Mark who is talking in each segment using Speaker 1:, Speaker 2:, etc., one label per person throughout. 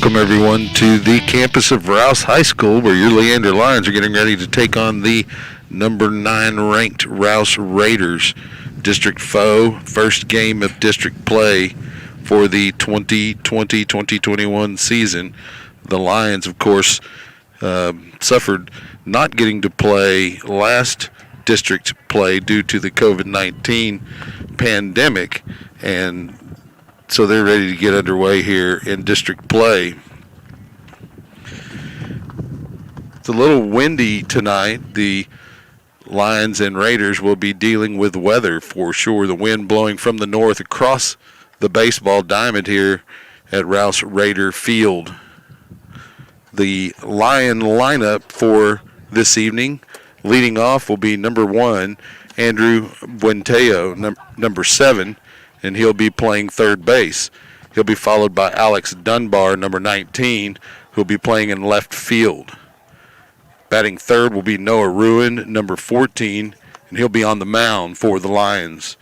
Speaker 1: Welcome, everyone, to the campus of Rouse High School, where your Leander Lions are getting ready to take on the number 9 ranked Rouse Raiders. District foe, first game of district play for the 2020-2021 season. The Lions, of course, suffered not getting to play last district play due to the COVID-19 pandemic, and so they're ready to get underway here in district play. It's a little windy tonight. The Lions and Raiders will be dealing with weather for sure. The wind blowing from the north across the baseball diamond here at Rouse Raider Field. The Lion lineup for this evening, leading off, will be number 1, Andrew Buentello, number 7, and he'll be playing third base. He'll be followed by Alex Dunbar, number 19, who'll be playing in left field. Batting third will be Noah Ruin, number 14, and he'll be on the mound for the Lions.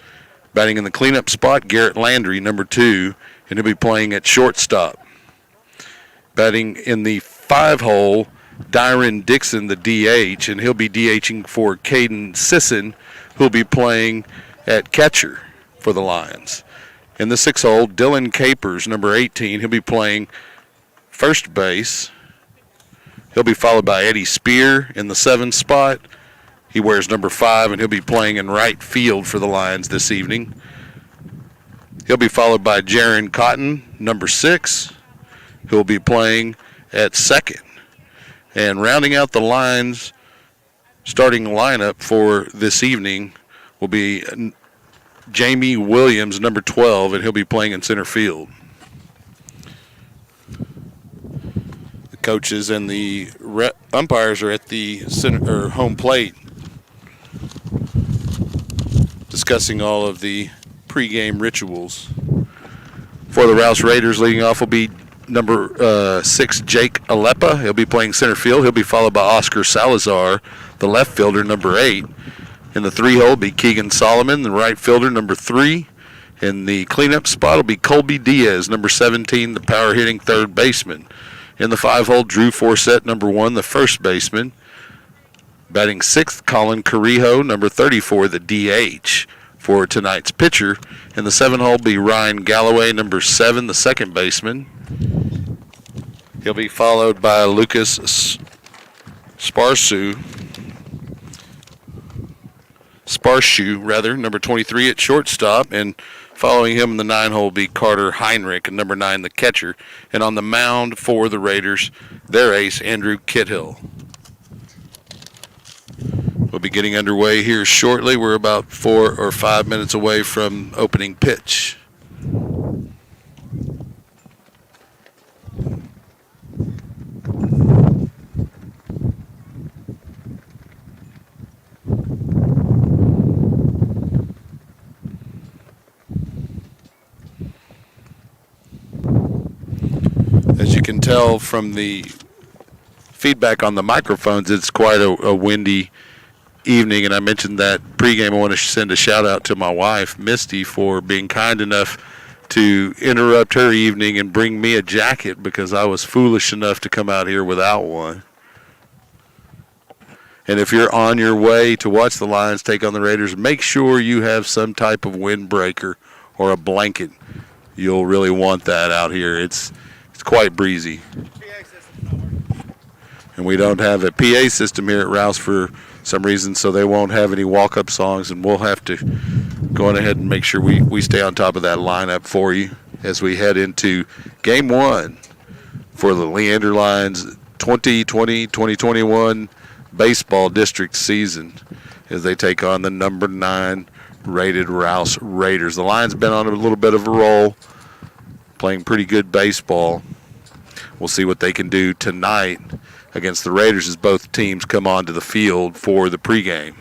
Speaker 1: Batting in the cleanup spot, Garrett Landry, number 2, and he'll be playing at shortstop. Batting in the 5-hole, Dyron Dixon, the DH, and he'll be DHing for Caden Sisson, who'll be playing at catcher for the Lions. In the 6-hole, Dylan Capers, number 18, he'll be playing first base. He'll be followed by Eddie Spear in the 7 spot. He wears number 5, and he'll be playing in right field for the Lions this evening. He'll be followed by Jaron Cotton, number 6, who'll be playing at second. And rounding out the Lions' starting lineup for this evening will be Jamie Williams, number 12, and he'll be playing in center field. The coaches and the umpires are at the center or home plate discussing all of the pregame rituals. For the Rouse Raiders, leading off will be number 6, Jake Alepa. He'll be playing center field. He'll be followed by Oscar Salazar, the left fielder, number 8. In the 3-hole will be Keegan Solomon, the right fielder, number 3. In the cleanup spot will be Colby Diaz, number 17, the power-hitting third baseman. In the 5-hole, Drew Forsett, number 1, the first baseman. Batting 6th, Colin Carrijo, number 34, the DH for tonight's pitcher. In the 7-hole will be Ryan Galloway, number 7, the second baseman. He'll be followed by Lucas Sparshoe, number 23 at shortstop, and following him in the 9-hole will be Carter Heinrich, number 9, the catcher, and on the mound for the Raiders, their ace, Andrew Kithill. We'll be getting underway here shortly. We're about 4 or 5 minutes away from opening pitch. As you can tell from the feedback on the microphones, it's quite a windy evening, and I mentioned that pregame. I want to send a shout out to my wife, Misty, for being kind enough to interrupt her evening and bring me a jacket because I was foolish enough to come out here without one. And if you're on your way to watch the Lions take on the Raiders, make sure you have some type of windbreaker or a blanket. You'll really want that out here. It's quite breezy. And we don't have a PA system here at Rouse for some reason, so they won't have any walk-up songs, and we'll have to go on ahead and make sure we stay on top of that lineup for you as we head into Game 1 for the Leander Lions 2020-2021 baseball district season as they take on the number 9 rated Rouse Raiders. The Lions been on a little bit of a roll, playing pretty good baseball. We'll see what they can do tonight against the Raiders as both teams come onto the field for the pregame.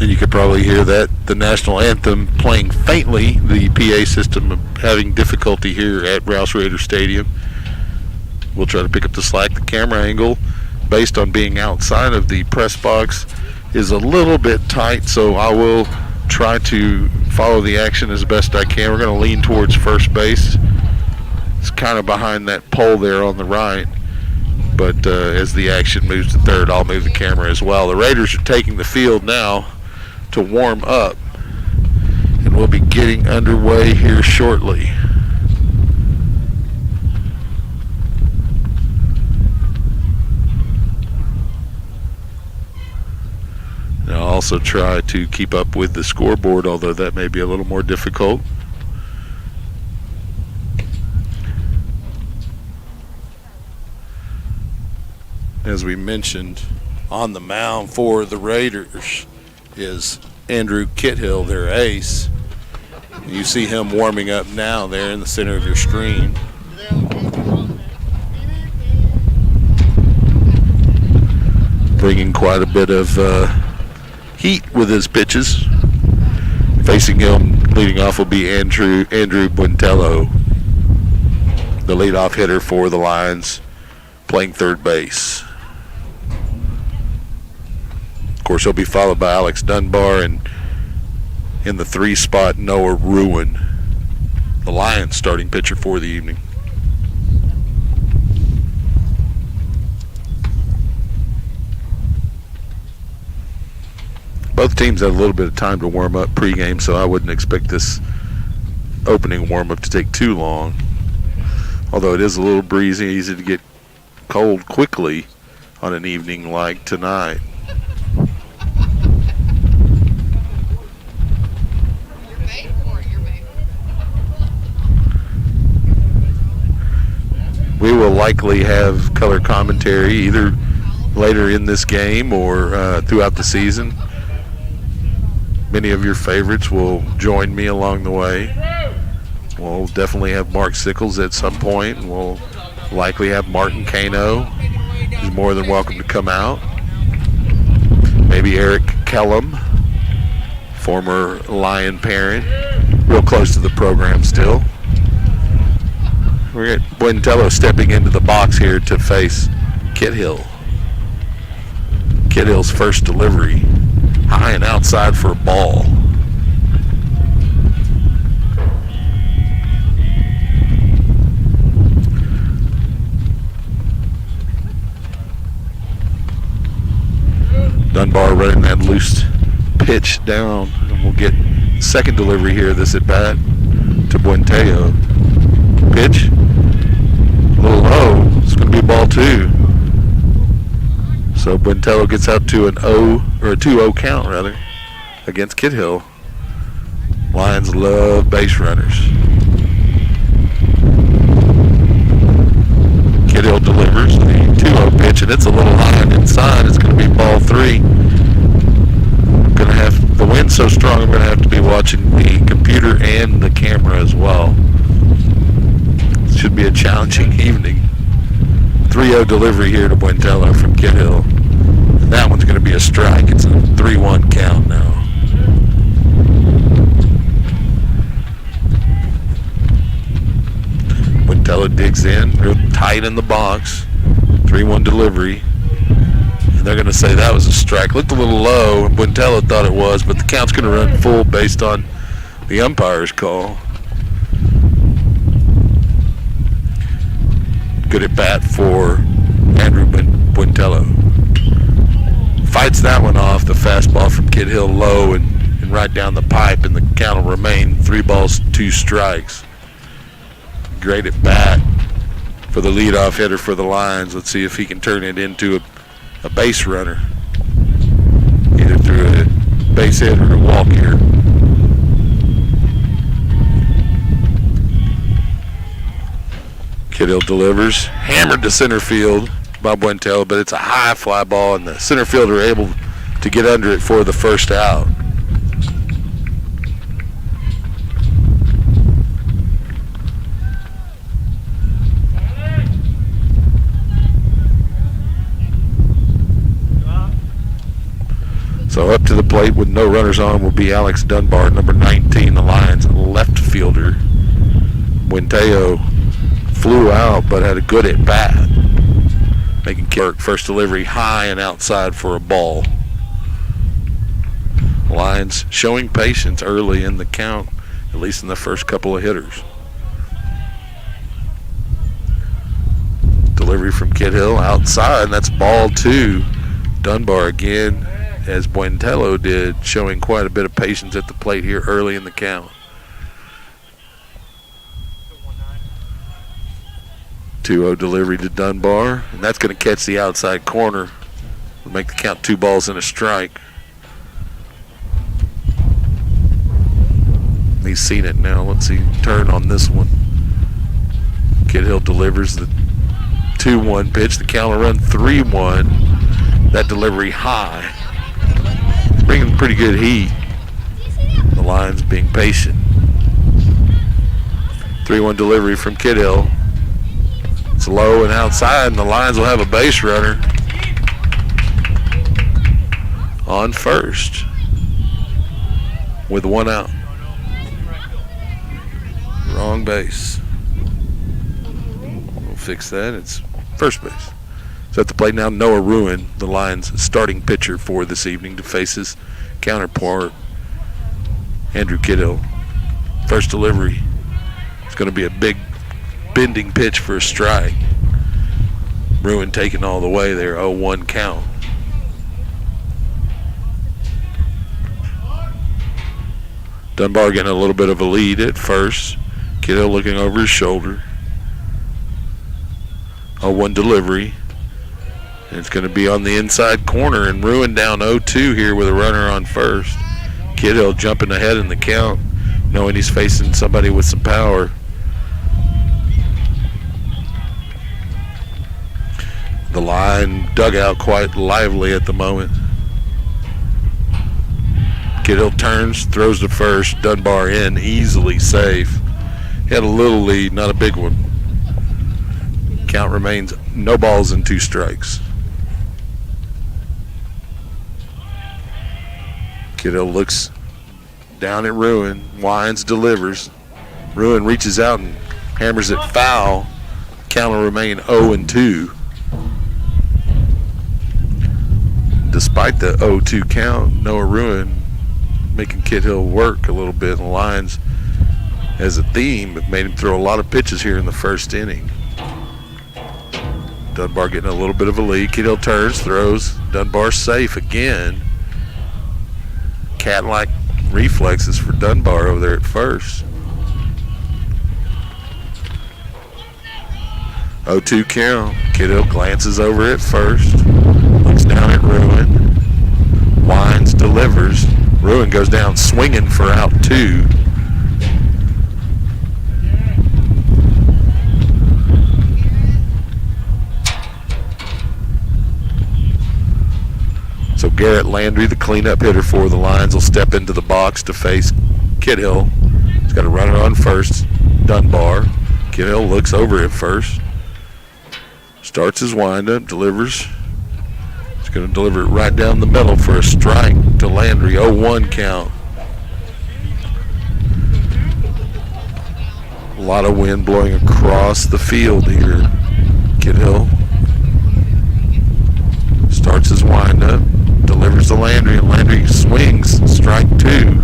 Speaker 1: And you could probably hear that the national anthem playing faintly, the PA system having difficulty here at Rouse Raider Stadium. We'll try to pick up the slack. The camera angle, based on being outside of the press box, is a little bit tight, so I will try to follow the action as best I can. We're going to lean towards first base. It's kind of behind that pole there on the right. But as the action moves to third, I'll move the camera as well. The Raiders are taking the field now to warm up, and we'll be getting underway here shortly. And I'll also try to keep up with the scoreboard, although that may be a little more difficult. As we mentioned, on the mound for the Raiders is Andrew Kithill, their ace. You see him warming up now there in the center of your screen. Bringing quite a bit of heat with his pitches. Facing him, leading off will be Andrew Buentello, the leadoff hitter for the Lions, playing third base. Of course, he'll be followed by Alex Dunbar, and in the 3 spot, Noah Ruin, the Lions starting pitcher for the evening. Both teams had a little bit of time to warm up pregame, so I wouldn't expect this opening warm-up to take too long. Although it is a little breezy, easy to get cold quickly on an evening like tonight. We will likely have color commentary either later in this game or throughout the season. Many of your favorites will join me along the way. We'll definitely have Mark Sickles at some point, and we'll likely have Martin Kano. He's more than welcome to come out. Maybe Eric Kellum, former Lion parent, real close to the program still. We're at Buentello stepping into the box here to face Kithill. Kithill's first delivery, high and outside for a ball. Dunbar running that loose pitch down, and we'll get second delivery here this at bat to Buentello. Pitch, a little low. It's going to be ball 2. So Buentello gets out to an 2-0 count rather against Kithill. Lions love base runners. Kithill delivers the 2-0 pitch, and it's a little high and inside. It's going to be ball 3. I'm going to have the wind so strong. I'm going to have to be watching the computer and the camera as well. Should be a challenging evening. 3-0 delivery here to Buentello from Kithill. And that one's going to be a strike. It's a 3-1 count now. Buentello digs in, real tight in the box. 3-1 delivery. And they're going to say that was a strike. Looked a little low, and Buentello thought it was, but the count's going to run full based on the umpire's call. Good at bat for Andrew Buentello. Fights that one off, the fastball from Kithill low and right down the pipe, and the count will remain 3 balls, 2 strikes. Great at bat for the leadoff hitter for the Lions. Let's see if he can turn it into a base runner, either through a base hit or a walk here. Kithill delivers, hammered to center field by Buentello, but it's a high fly ball, and the center fielder are able to get under it for the first out. So up to the plate with no runners on will be Alex Dunbar, number 19, the Lions left fielder. Buentello flew out but had a good at bat, making Kirk first delivery high and outside for a ball. Lions showing patience early in the count, at least in the first couple of hitters. Delivery from Kid Hill outside, and that's ball 2. Dunbar again, as Buentello did, showing quite a bit of patience at the plate here early in the count. 2-0 delivery to Dunbar, and that's going to catch the outside corner. We'll make the count 2 balls and a strike. He's seen it now. Let's see, turn on this one. Kid Hill delivers the 2-1 pitch. The count will run 3-1. That delivery high, bringing pretty good heat. The Lions being patient. 3-1 delivery from Kid Hill. It's low and outside, and the Lions will have a base runner on first with 1 out. Wrong base. We'll fix that. It's first base. So at the plate now, Noah Ruin, the Lions' starting pitcher for this evening, to face his counterpart, Andrew Kiddo. First delivery. It's going to be a big bending pitch for a strike. Ruin taking all the way there, 0-1 count. Dunbar getting a little bit of a lead at first. Kiddo looking over his shoulder. 0-1 delivery. And it's going to be on the inside corner, and Ruin down 0-2 here with a runner on first. Kiddo jumping ahead in the count, knowing he's facing somebody with some power. The line dugout quite lively at the moment. Kiddo turns, throws to first. Dunbar in, easily safe. He had a little lead, not a big one. Count remains no balls and 2 strikes. Kiddo looks down at Ruin. Wines delivers. Ruin reaches out and hammers it foul. Count will remain 0-2. Despite the 0-2 count, Noah Ruin making Kid Hill work a little bit. The Lions, as a theme, have made him throw a lot of pitches here in the first inning. Dunbar getting a little bit of a lead. Kid Hill turns, throws. Dunbar safe again. Cat-like reflexes for Dunbar over there at first. 0-2 count. Kid Hill glances over at first. Looks down at Ruin. Wines delivers. Ruin goes down swinging for out 2. So Garrett Landry, the cleanup hitter for the Lions, will step into the box to face Kid Hill. He's got a runner on first, Dunbar. Kid Hill looks over at first. Starts his windup, delivers. He's going to deliver it right down the middle for a strike to Landry. 0-1 count. A lot of wind blowing across the field here. Kid Hill starts his windup, delivers to Landry, and Landry swings. Strike 2.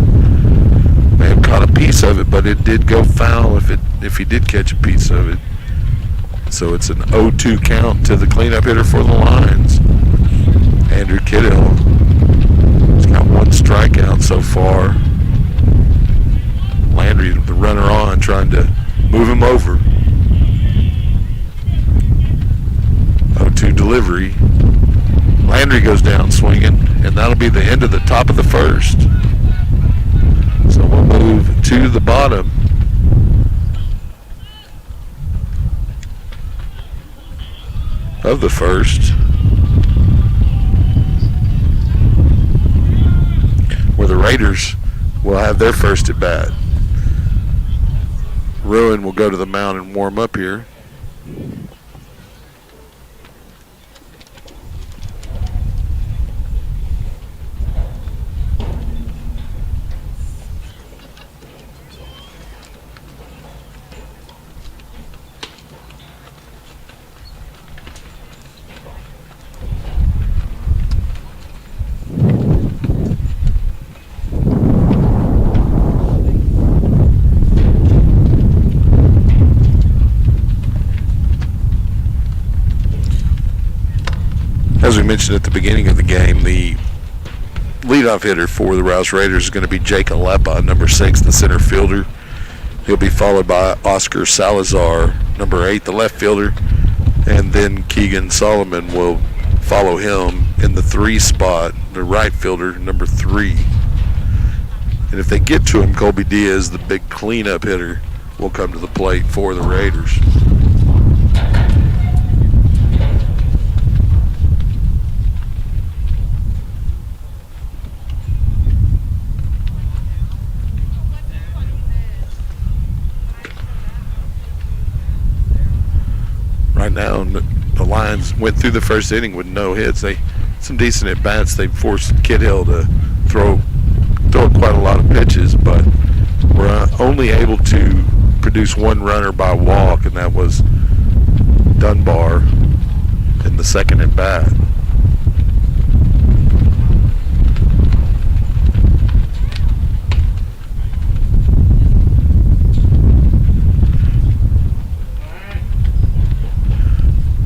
Speaker 1: May have caught a piece of it, but it did go foul if he did catch a piece of it. So it's an 0-2 count to the cleanup hitter for the Lions, Andrew Kiddo. He's got 1 strikeout so far. Landry, the runner on, trying to move him over. 0-2 delivery. Landry goes down swinging, and that'll be the end of the top of the first. So we'll move to the bottom. Of the first, where the Raiders will have their first at bat. Ruin will go to the mound and warm up here. As we mentioned at the beginning of the game, the leadoff hitter for the Rouse Raiders is going to be Jake Alepa, number 6, the center fielder. He'll be followed by Oscar Salazar, number 8, the left fielder. And then Keegan Solomon will follow him in the 3 spot, the right fielder, number 3. And if they get to him, Colby Diaz, the big cleanup hitter, will come to the plate for the Raiders. Right now, the Lions went through the first inning with no hits. They some decent at bats. They forced Kid Hill to throw quite a lot of pitches, but were only able to produce 1 runner by walk, and that was Dunbar in the second at bat.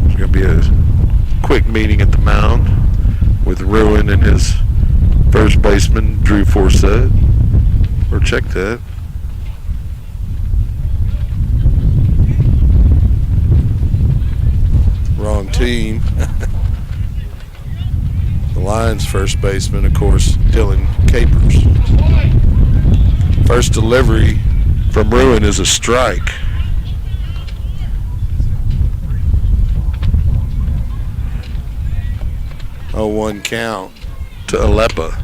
Speaker 1: There's going to be a quick meeting at the mound with Ruin and his first baseman, Drew Forsett. Or check that. Wrong team. The Lions' first baseman, of course, Dylan Capers. First delivery from Ruin is a strike. A 1 count to Alepa.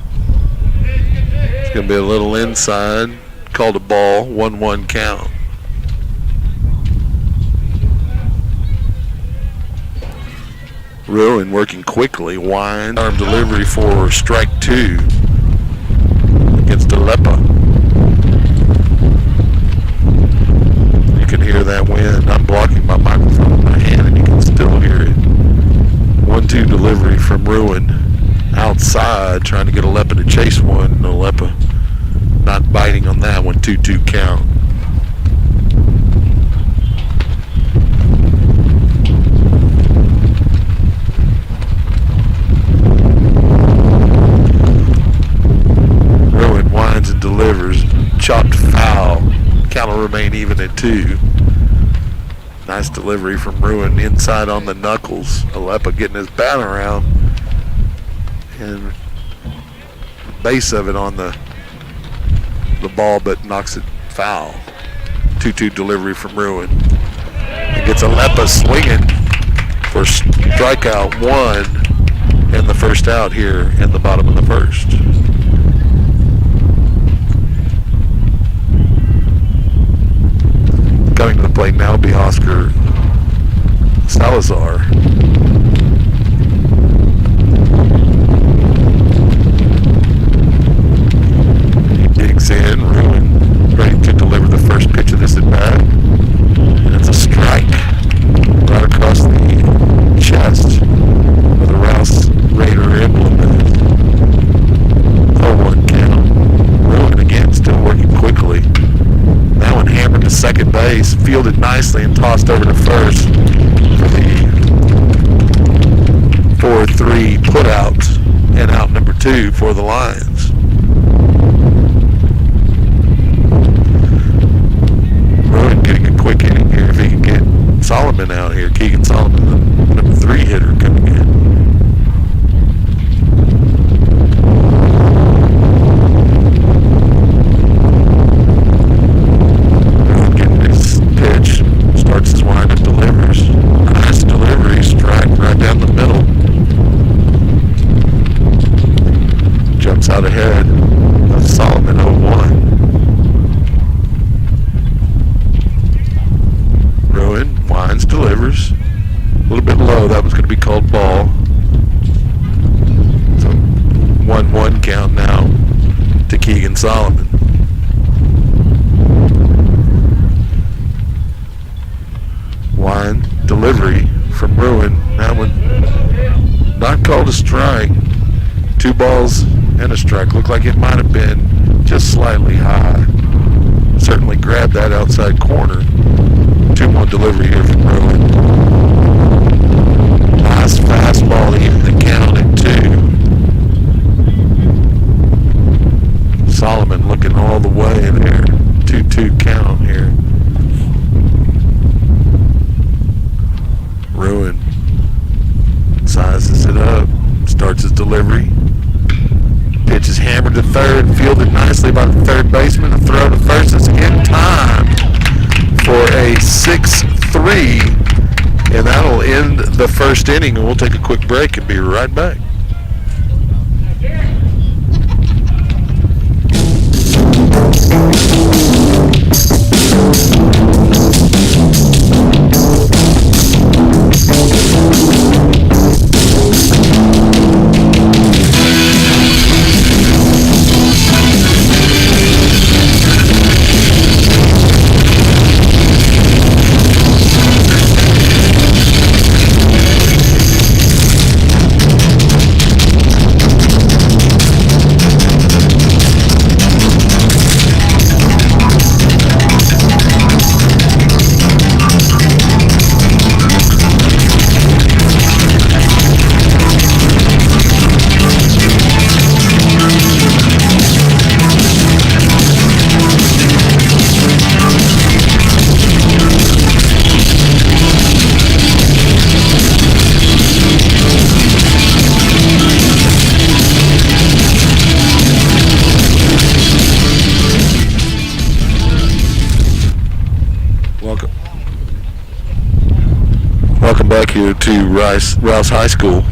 Speaker 1: It's going to be a little inside. Called a ball. 1-1 count. Ruin working quickly. Wine. Arm delivery for strike 2 against Alepa. You can hear that wind. I'm blocking my microphone with my hand and you can still hear it. 1-2 delivery from Ruin outside, trying to get Alepa to chase one. And Alepa not biting on that one. 2-2 count. Ruin winds and delivers. Chopped foul. Count will remain even at 2. Nice delivery from Ruin inside on the knuckles. Alepa getting his bat around. And base of it on the ball, but knocks it foul. 2-2 delivery from Ruin. It gets Alepa swinging for strikeout 1 and the first out here in the bottom of the first. Coming to the plate now will be Oscar Salazar. In, Ruin ready to deliver the first pitch of this at bat, and it's a strike right across the chest where the Rouse Raider emblem is. 0-1 count. Ruin again, still working quickly. That one hammered to second base, fielded nicely and tossed over to first for the 4-3 put out, and out number 2 for the Lions. Getting a quick inning here if he can get Solomon out here. Keegan Solomon, the number 3 hitter, coming in. Getting his pitch, starts his windup, delivers. Nice delivery, strike right down the middle. Jumps out ahead of Solomon. 0-1. Ruin winds, delivers. A little bit low. That was going to be called ball. So 1-1 count now to Keegan Solomon. Wind, delivery from Ruin. That one not called a strike. 2 balls and a strike. Looked like it might have been just slightly high. Certainly grabbed that outside corner. 2-1 delivery here from Ruin. Nice fastball to even the count. away there. 2-2 count here. Ruin sizes it up, starts his delivery. Pitch is hammered to third, fielded nicely by the third baseman. A throw to first is in time for a 6-3, and that'll end the first inning. And we'll take a quick break and be right back. Welcome back here to Rouse High School.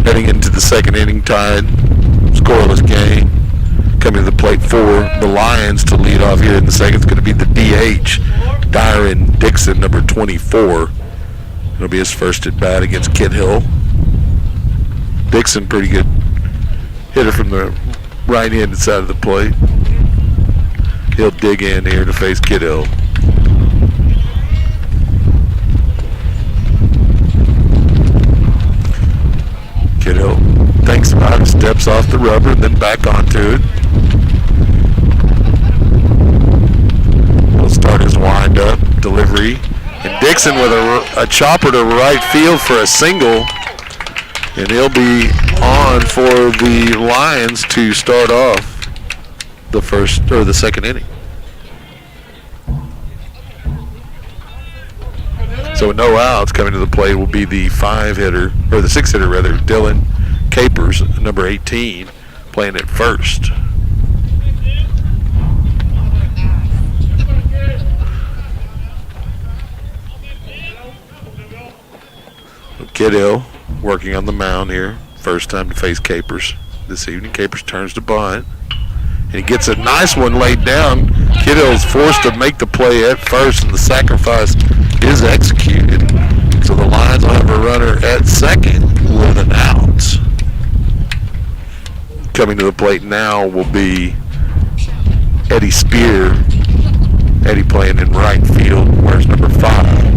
Speaker 1: Heading into the second inning, tied, scoreless game. Coming to the plate for the Lions to lead off here in the second. It's going to be the DH, Dyron Dixon, number 24. It'll be his first at bat against Kid Hill. Dixon, pretty good hitter from the right-handed side of the plate. He'll dig in here to face Kid Hill. Kid Hill thinks about it, steps off the rubber, then back onto it. He'll start his wind-up delivery. And Dixon with a chopper to right field for a single. And he'll be on for the Lions to start off the second inning. So with no outs, coming to the plate will be the the six-hitter rather, Dylan Capers, number 18, playing at first. Kid Hill working on the mound here. First time to face Capers this evening. Capers turns to bunt. And he gets a nice one laid down. Kid Hill's forced to make the play at first, and the sacrifice is executed. So the Lions will have a runner at second with an out. Coming to the plate now will be Eddie Spear. Eddie playing in right field. Where's number 5?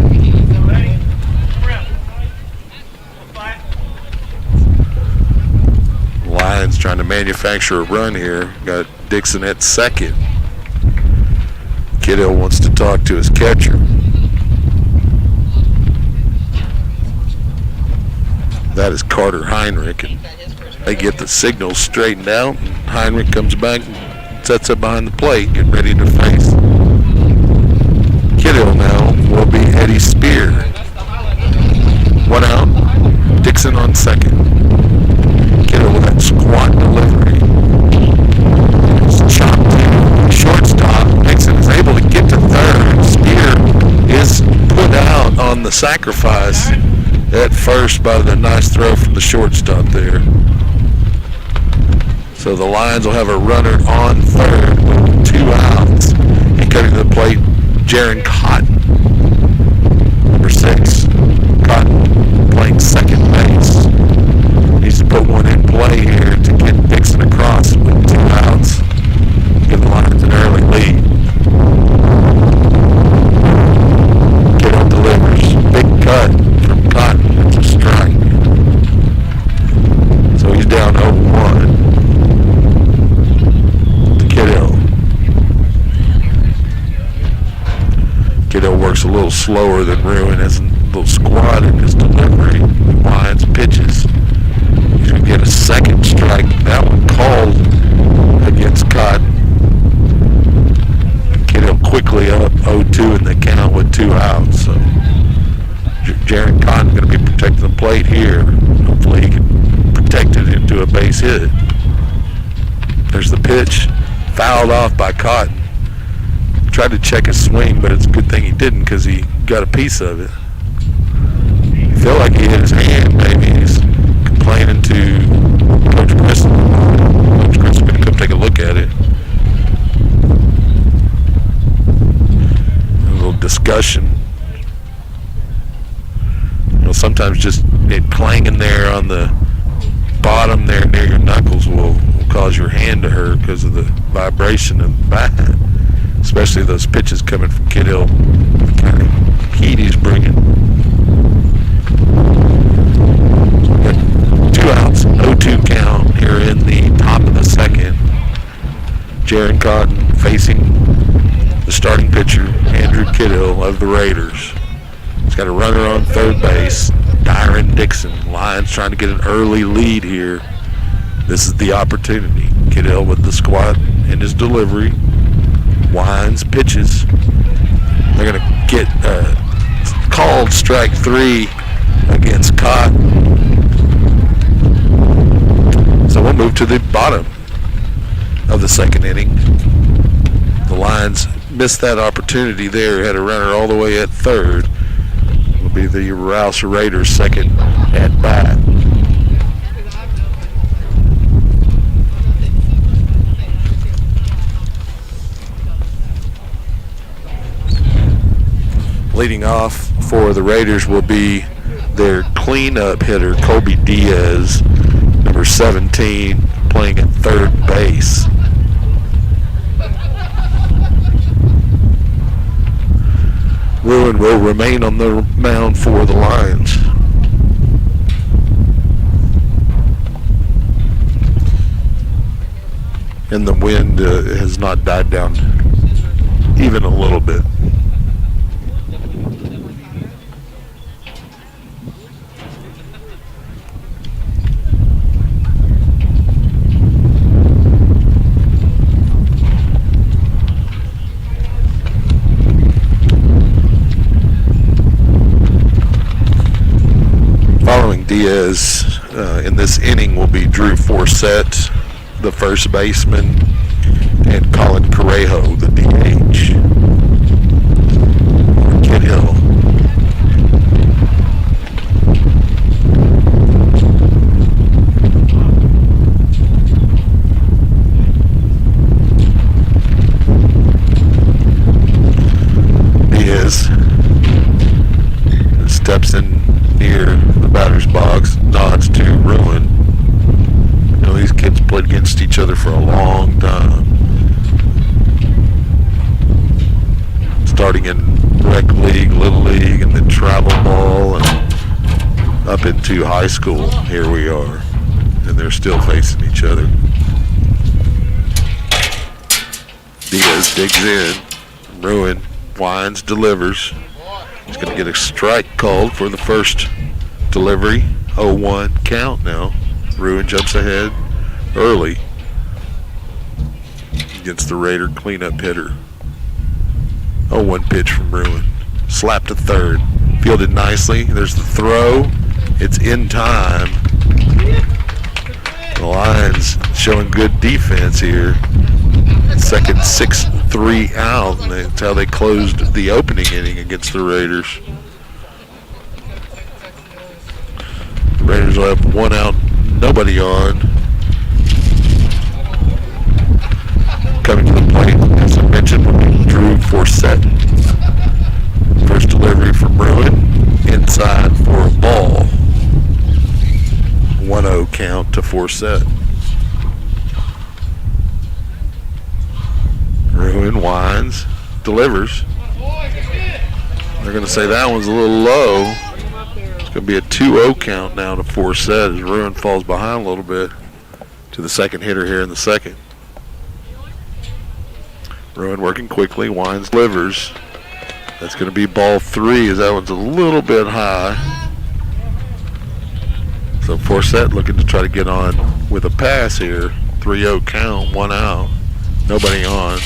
Speaker 1: Lions trying to manufacture a run here. Got Dixon at second. Kid Hill wants to talk to his catcher. That is Carter Heinrich. And they get the signal straightened out. And Heinrich comes back and sets up behind the plate, getting ready to face Kid Hill now will be Eddie Spear. 1 out. Dixon on second. Kid Hill with that squat delivery. It's chopped to shortstop. Dixon is able to get to third. Spear is put out on the sacrifice at first by the nice throw from the shortstop there. So the Lions will have a runner on third with 2 outs. And coming to the plate, Jaron Cotton, number 6. Cotton playing second base. Needs to put one in play here to get Dixon across with 2 outs. Give the Lions an early lead. Kiddo delivers. Big cut from Cotton. It's a strike. So he's down 0-1 to Kiddo. Kiddo works a little slower than Ruin, has a little squat in his delivery. Lions pitches. He's going to get a second strike. That one called against Cotton. pitch, fouled off by Cotton. Tried to check his swing, but it's a good thing he didn't because he got a piece of it. I feel like he hit his hand. Maybe he's complaining to Coach Chris. Coach Chris is going to come take a look at it. A little discussion. Sometimes just it clanging there on the bottom there near your knuckles will cause your hand to hurt because of the vibration of the bat, especially those pitches coming from Kid Hill, the kind of heat he's bringing. 2 outs, 0-2 count here in the top of the second. Jaron Cotton facing the starting pitcher, Andrew Kidhill of the Raiders. He's got a runner on third base, Dyron Dixon. Lions trying to get an early lead here. This is the opportunity. Kidhill with the squat in his delivery. Wines pitches. They're going to get called strike 3 against Cotton. So we'll move to the bottom of the second inning. The Lions missed that opportunity there. Had a runner all the way at third. Will be the Rouse Raiders' second at bat. Leading off for the Raiders will be their cleanup hitter, Colby Diaz, number 17, playing at third base. Ruin will remain on the mound for the Lions. And the wind has not died down even a little bit. Diaz in this inning will be Drew Forsett, the first baseman, and Colin Correjo, the DH. Kid Hill. Diaz steps in near the batter's box, nods to Ruin. You know, these kids played against each other for a long time. Starting in rec league, little league, and then travel ball, and up into high school. Here we are. And they're still facing each other. Diaz digs in. Ruin winds, delivers. He's going to get a strike called for the first delivery. 0-1 count now. Ruin jumps ahead early against the Raider cleanup hitter. 0-1 pitch from Ruin. Slap to third. Fielded nicely. There's the throw. It's in time. The Lions showing good defense here. Second 6-3 out, and that's how they closed the opening inning against the Raiders. The Raiders will have 1 out, nobody on. Coming to the plate, as I mentioned, will be Drew Forsett. First delivery from Ruin, inside for a ball. 1-0 count to Forsett. Ruin winds, delivers. They're going to say that one's a little low. It's going to be a 2-0 count now to Forsett as Ruin falls behind a little bit to the second hitter here in the second. Ruin working quickly, winds, delivers. That's going to be ball 3 as that one's a little bit high. So Forsett looking to try to get on with a pass here. 3-0 count, 1 out. Nobody on.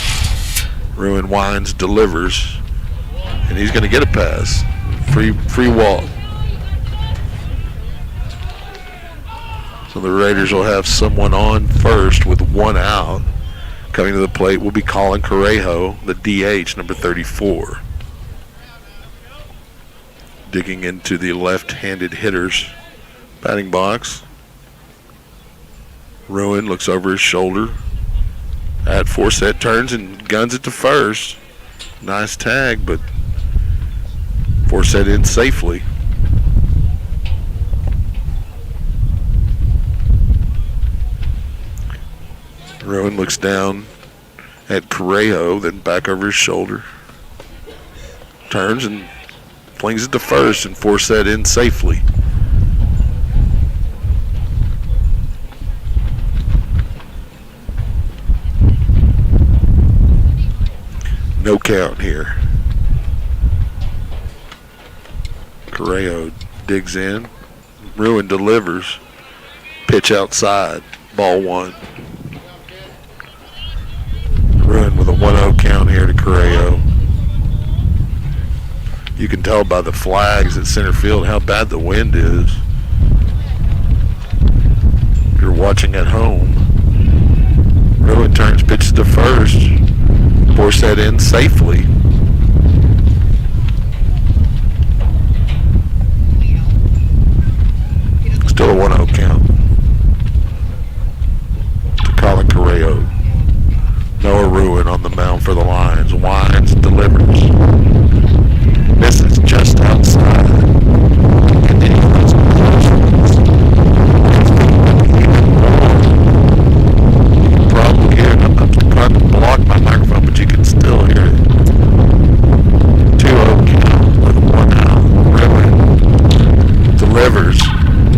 Speaker 1: Ruin winds, delivers, and he's going to get a pass. Free walk. So the Raiders will have someone on first with 1 out. Coming to the plate will be Colin Correjo, the DH, number 34. Digging into the left-handed hitter's batting box. Ruin looks over his shoulder at Forsett, turns and guns it to first. Nice tag, but Forsett in safely. Ruin looks down at Correjo, then back over his shoulder. Turns and flings it to first, and Forsett in safely. No count here. Correjo digs in. Ruin delivers. Pitch outside. Ball one. Ruin with a 1-0 count here to Correjo. You can tell by the flags at center field how bad the wind is. You're watching at home. Ruin turns, pitches to first. Forsett in safely. Still a 1-0 count to Colin Correjo. Noah Ruin on the mound for the Lions. Wines delivers. Misses just outside. Continuing those positions. You can probably hear it. I'm trying to block my microphone, but you can still hear it. 2-0 count with 1 out. Ruin delivers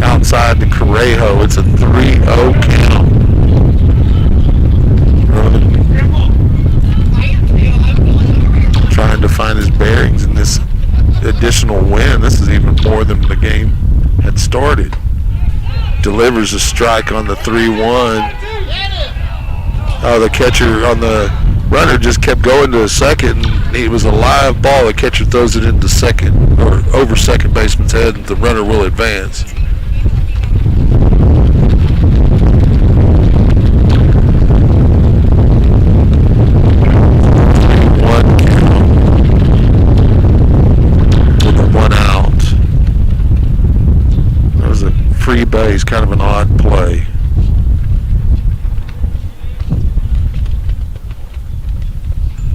Speaker 1: outside to Correjo. It's a 3-0 count. Trying to find his bearings in this additional win. This is even more than the game had started. Delivers a strike on the 3-1. Oh, the catcher on the runner just kept going to second. It was a live ball. The catcher throws it into second, or over second baseman's head, and the runner will advance. Free base, kind of an odd play.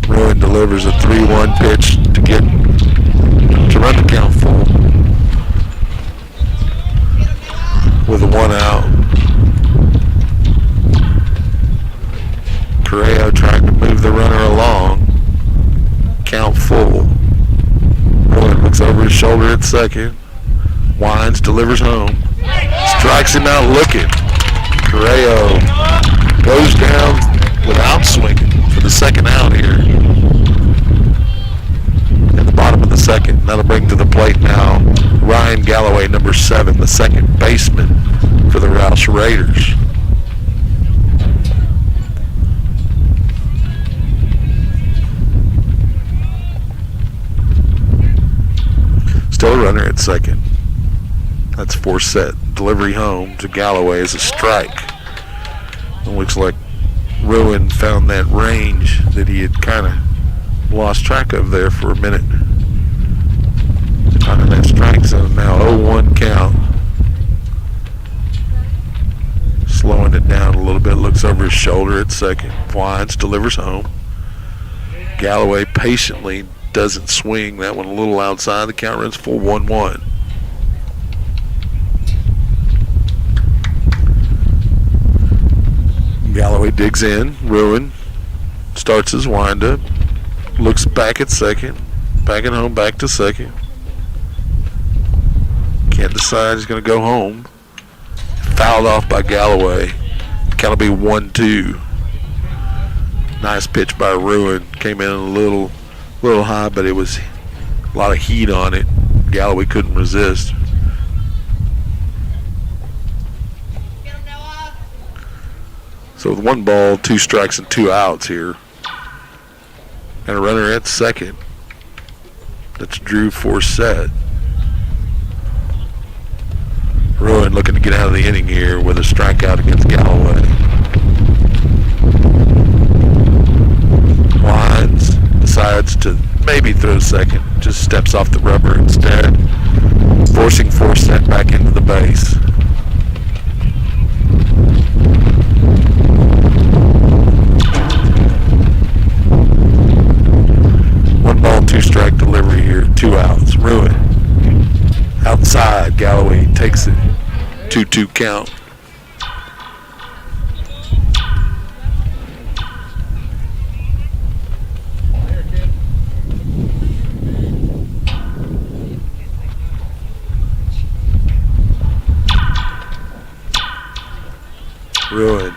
Speaker 1: Ruin delivers a 3-1 pitch to run the count full with a 1 out. Correjo trying to move the runner along. Count full. Ruin looks over his shoulder at second. Wines delivers home. Strikes him out looking. Correjo goes down without swinging for the second out here. At the bottom of the second. That'll bring to the plate now Ryan Galloway, number 7, the second baseman for the Rouse Raiders. Still a runner at second. That's Forsett. Delivery home to Galloway is a strike. It looks like Ruin found that range that he had kind of lost track of there for a minute. Finding that strike zone now. 0-1 count. Slowing it down a little bit. Looks over his shoulder at second. Wines delivers home. Galloway patiently doesn't swing. That one a little outside. The count runs full 1-1. Galloway digs in. Ruin starts his windup. Looks back at second. Backing home, back to second. Can't decide. He's going to go home. Fouled off by Galloway. Count will be 1-2. Nice pitch by Ruin. Came in a little high, but it was a lot of heat on it. Galloway couldn't resist. So with 1 ball, 2 strikes, and 2 outs here. And a runner at second. That's Drew Forsett. Ruin looking to get out of the inning here with a strikeout against Galloway. second. Just steps off the rubber instead, forcing Forsett back into the base. One ball, two strike delivery here. 2 outs. Ruin. Outside. Galloway takes it. 2-2 count. Ruin.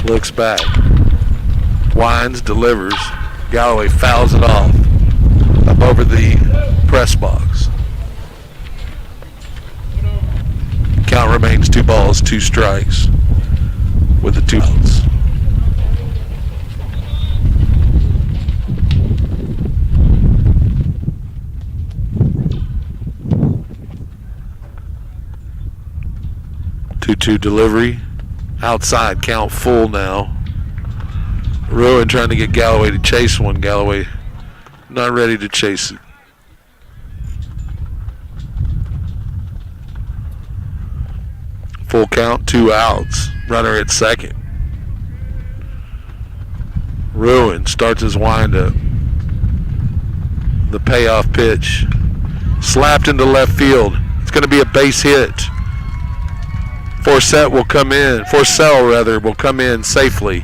Speaker 1: Looks back. Winds, delivers. Galloway fouls it off. Up over the press box. Count remains 2 balls, 2 strikes with the 2 outs. Two delivery. Outside, count full now. Ruin trying to get Galloway to chase one. Galloway not ready to chase it. Full count, 2 outs. Runner at second. Ruin starts his windup. The payoff pitch. Slapped into left field. It's going to be a base hit. Forsett will come in. Forsell will come in safely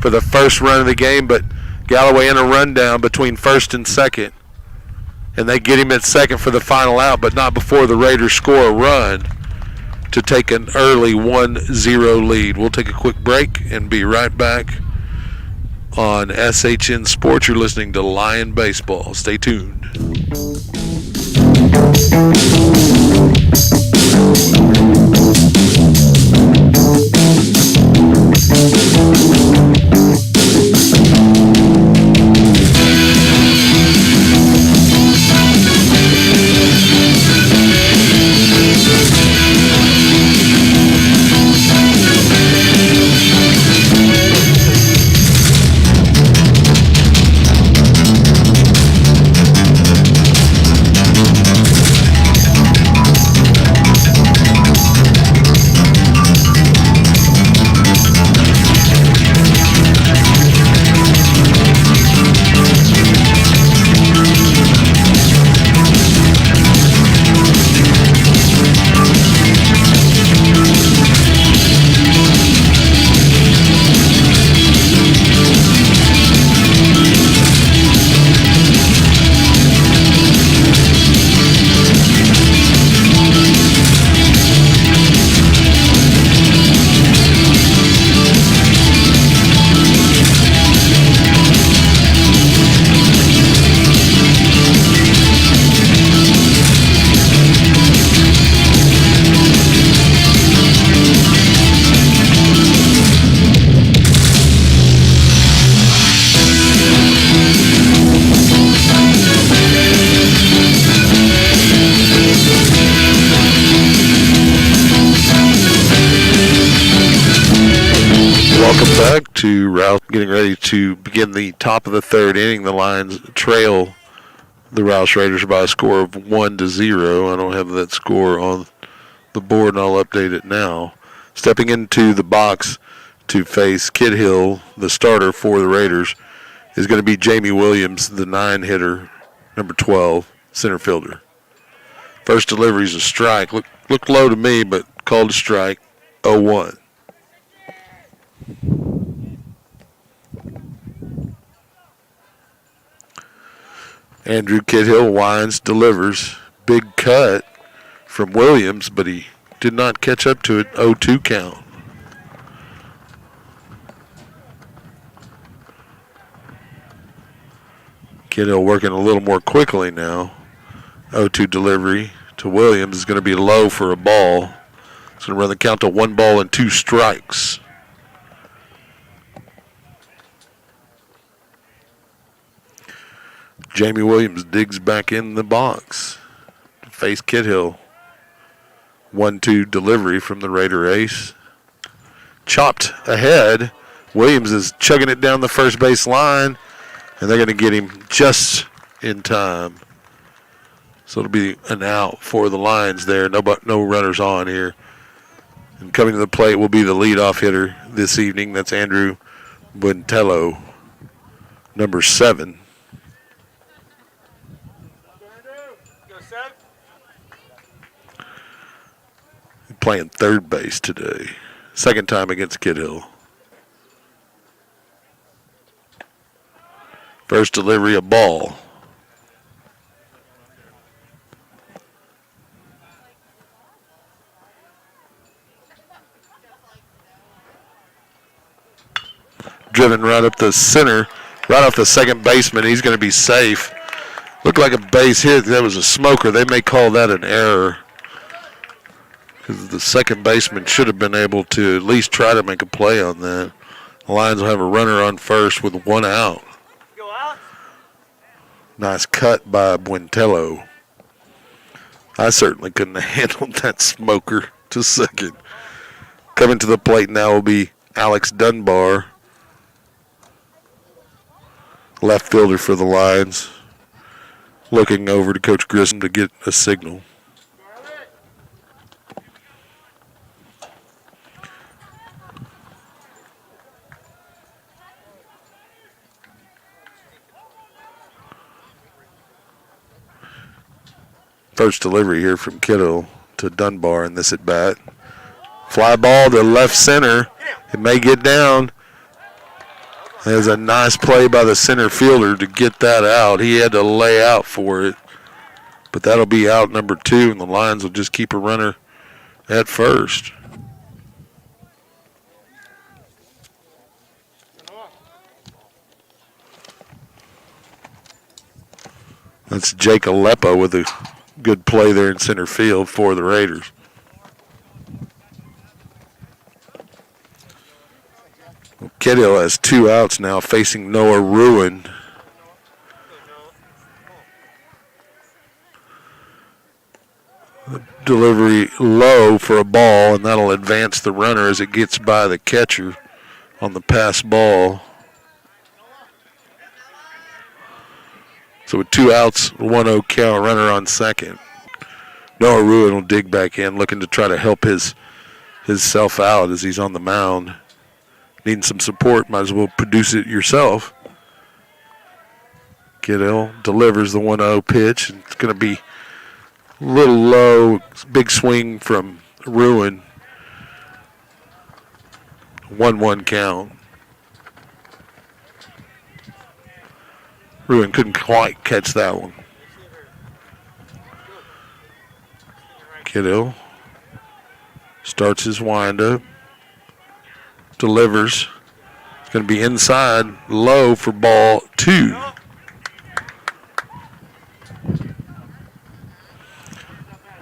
Speaker 1: for the first run of the game, but Galloway in a rundown between first and second. And they get him at second for the final out, but not before the Raiders score a run to take an early 1-0 lead. We'll take a quick break and be right back on SHN Sports. You're listening to Lion Baseball. Stay tuned. Back to Rouse, getting ready to begin the top of the third inning. The Lions trail the Rouse Raiders by a score of 1-0. I don't have that score on the board, and I'll update it now. Stepping into the box to face Kid Hill, the starter for the Raiders, is going to be Jamie Williams, the 9-hitter, number 12, center fielder. First delivery is a strike. Looked low to me, but called a strike. 0-1. Andrew Kidhill winds, delivers. Big cut from Williams, but he did not catch up to it. 0-2 count. Kidhill working a little more quickly now. 0-2 delivery to Williams is going to be low for a ball. It's going to run the count to 1 ball and 2 strikes. Jamie Williams digs back in the box to face Kidhill. 1-2 delivery from the Raider ace. Chopped ahead. Williams is chugging it down the first base line. And they're going to get him just in time. So it'll be an out for the Lions there. No runners on here. And coming to the plate will be the leadoff hitter this evening. That's Andrew Buentello, number 7. Playing third base today. Second time against Kid Hill. First delivery, a ball. Driven right up the center, right off the second baseman. He's going to be safe. Looked like a base hit. That was a smoker. They may call that an error, because the second baseman should have been able to at least try to make a play on that. The Lions will have a runner on first with 1 out. Nice cut by Buentello. I certainly couldn't have handled that smoker to second. Coming to the plate now will be Alex Dunbar, left fielder for the Lions, looking over to Coach Grissom to get a signal. First delivery here from Kittle to Dunbar in this at bat. Fly ball to left center. It may get down. There's a nice play by the center fielder to get that out. He had to lay out for it. But that'll be out number 2, and the Lions will just keep a runner at first. That's Jake Aleppo with a good play there in center field for the Raiders. Kiddo has 2 outs now, facing Noah Ruin. Delivery low for a ball, and that'll advance the runner as it gets by the catcher on the pass ball. So with 2 outs, 1-0 count, runner on second. Noah Ruin will dig back in, looking to try to help himself out as he's on the mound. Needing some support, might as well produce it yourself. Kiddo delivers the 1-0 pitch. It's going to be a little low, big swing from Ruin. 1-1 count. Ruin couldn't quite catch that one. Kiddo starts his windup. Delivers. It's going to be inside, low for ball 2.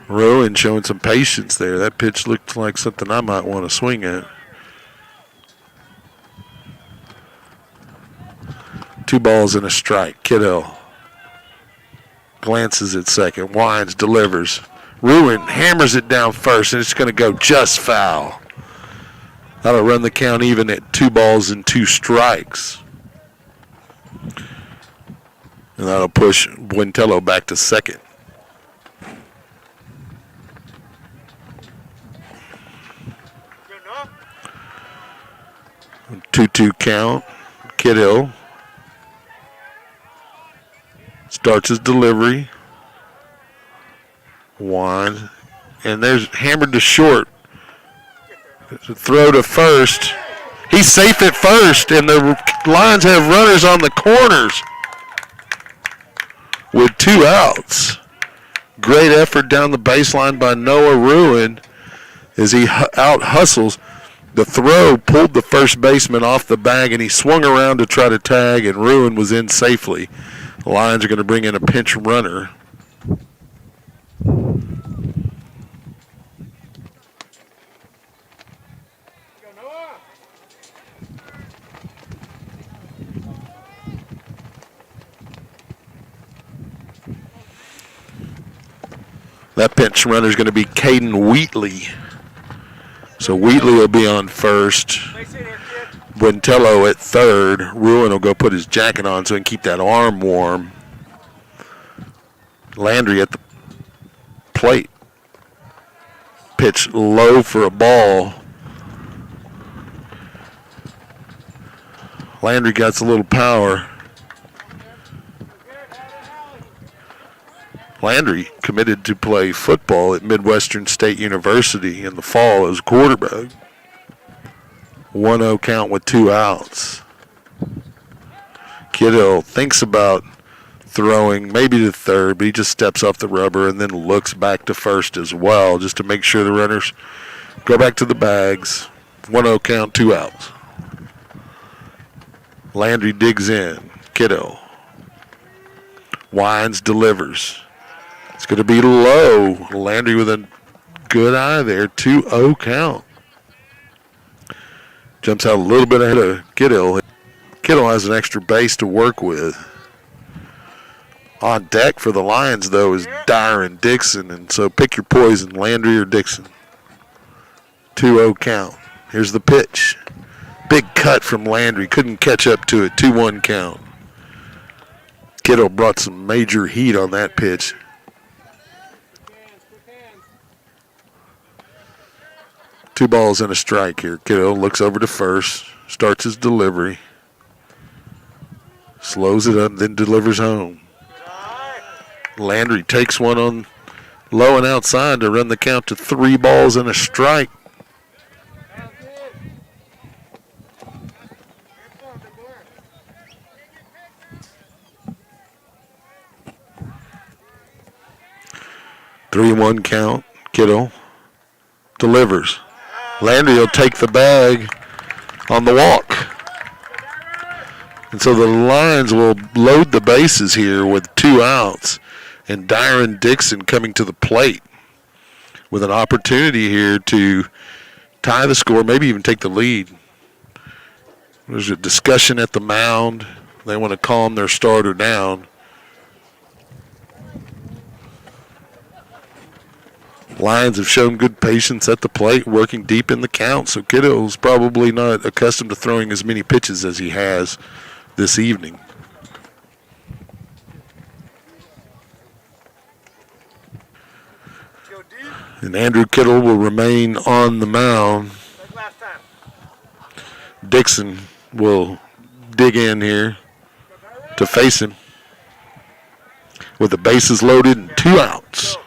Speaker 1: Ruin showing some patience there. That pitch looked like something I might want to swing at. 2 balls and a strike. Kiddo glances at second. Wines delivers. Ruin hammers it down first, and it's going to go just foul. That'll run the count even at 2 balls and 2 strikes. And that'll push Buentello back to second. 2-2 count. Kiddo starts his delivery. Wine. And there's hammered to short. Throw to first. He's safe at first, and the Lions have runners on the corners with 2 outs. Great effort down the baseline by Noah Ruin as he out hustles. The throw pulled the first baseman off the bag, and he swung around to try to tag, and Ruin was in safely. The Lions are going to bring in a pinch runner. That pinch runner is going to be Caden Wheatley. So Wheatley will be on first. Buentello at third. Ruin will go put his jacket on so he can keep that arm warm. Landry at the plate. Pitch low for a ball. Landry got a little power. Landry committed to play football at Midwestern State University in the fall as quarterback. 1-0 count with 2 outs. Kiddo thinks about throwing maybe to third, but he just steps off the rubber and then looks back to first as well just to make sure the runners go back to the bags. 1-0 count, 2 outs. Landry digs in. Kiddo winds, delivers. It's going to be low. Landry with a good eye there. 2-0 count. Jumps out a little bit ahead of Kiddo. Kiddo has an extra base to work with. On deck for the Lions, though, is Dyer and Dixon. And so pick your poison, Landry or Dixon. 2-0 count. Here's the pitch. Big cut from Landry. Couldn't catch up to it. 2-1 count. Kiddo brought some major heat on that pitch. Two balls and a strike here. Kiddo looks over to first. Starts his delivery. Slows it up, then delivers home. Landry takes one on low and outside to run the count to 3 balls and a strike. Three-one count. Kiddo delivers. Landry will take the bag on the walk. And so the Lions will load the bases here with 2 outs. And Dyer and Dixon coming to the plate with an opportunity here to tie the score, maybe even take the lead. There's a discussion at the mound. They want to calm their starter down. Lions have shown good patience at the plate, working deep in the count. So Kiddo's probably not accustomed to throwing as many pitches as he has this evening. And Andrew Kittle will remain on the mound. Dixon will dig in here to face him with the bases loaded and 2 outs.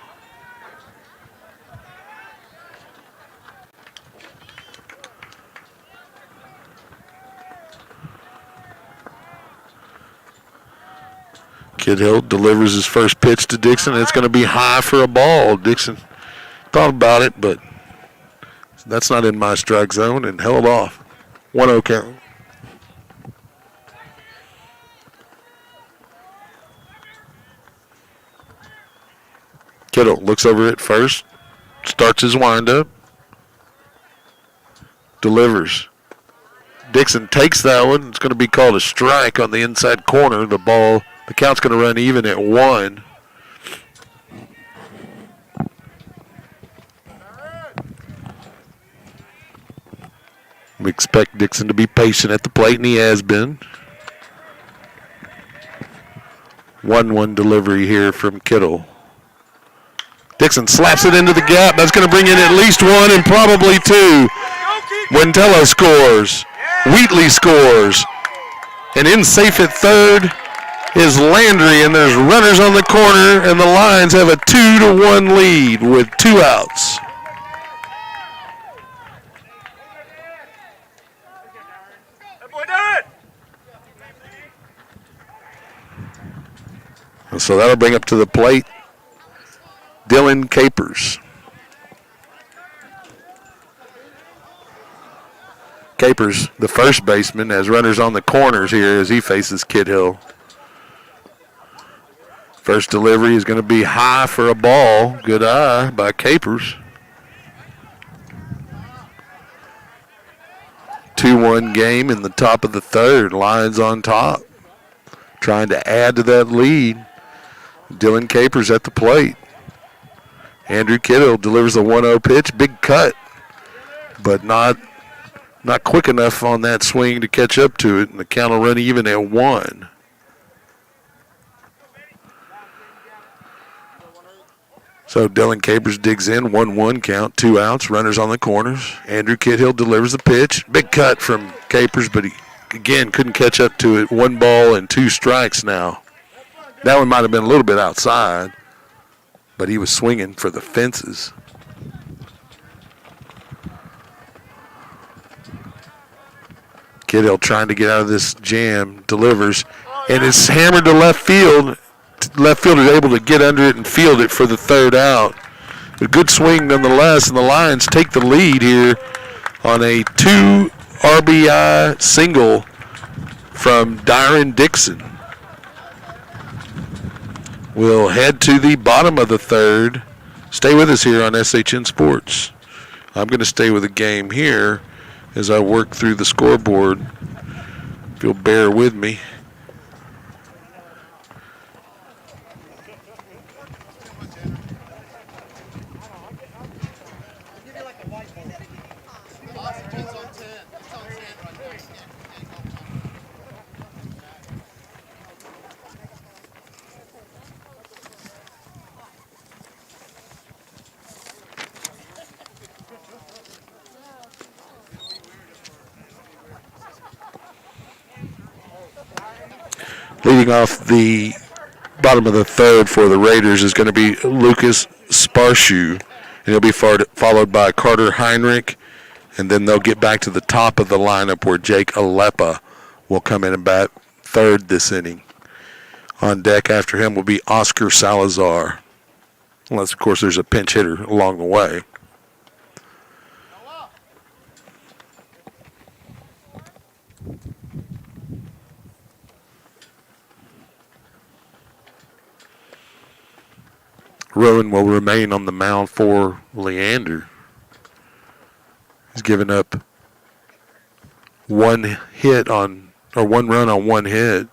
Speaker 1: Kidhill delivers his first pitch to Dixon, and it's going to be high for a ball. Dixon thought about it, but that's not in my strike zone, and held off. 1-0 count. Kittle looks over at first, starts his windup, delivers. Dixon takes that one. It's going to be called a strike on the inside corner. The count's going to run even at 1. We expect Dixon to be patient at the plate, and he has been. 1-1 delivery here from Kittle. Dixon slaps it into the gap. That's going to bring in at least 1 and probably 2. Buentello scores. Wheatley scores. And in safe at third is Landry, and there's runners on the corner, and the Lions have a 2-1 lead with 2 outs. And so that'll bring up to the plate Dylan Capers. Capers, the first baseman, has runners on the corners here as he faces Kidhill. First delivery is going to be high for a ball. Good eye by Capers. 2-1 game in the top of the third. Lions on top. Trying to add to that lead. Dylan Capers at the plate. Andrew Kittle delivers a 1-0 pitch. Big cut, but not not quick enough on that swing to catch up to it, and the count will run even at 1. So Dylan Capers digs in, 1-1 count, 2 outs, runners on the corners. Andrew Kidhill delivers the pitch. Big cut from Capers, but he, again, couldn't catch up to it. 1 ball and 2 strikes now. That one might have been a little bit outside, but he was swinging for the fences. Kidhill trying to get out of this jam, delivers, and it's hammered to left field. Left fielder is able to get under it and field it for the 3rd out. A good swing nonetheless, and the Lions take the lead here on a 2 RBI single from Dyron Dixon. We'll head to the bottom of the 3rd. Stay with us here on SHN Sports. I'm going to stay with the game here as I work through the scoreboard. If you'll bear with me. Leading off the bottom of the 3rd for the Raiders is going to be Lucas Sparshoe, and he'll be followed by Carter Heinrich, and then they'll get back to the top of the lineup where Jake Alepa will come in and bat 3rd this inning. On deck after him will be Oscar Salazar, unless, of course, there's a pinch hitter along the way. Rowan will remain on the mound for Leander. He's given up 1 run on 1 hit.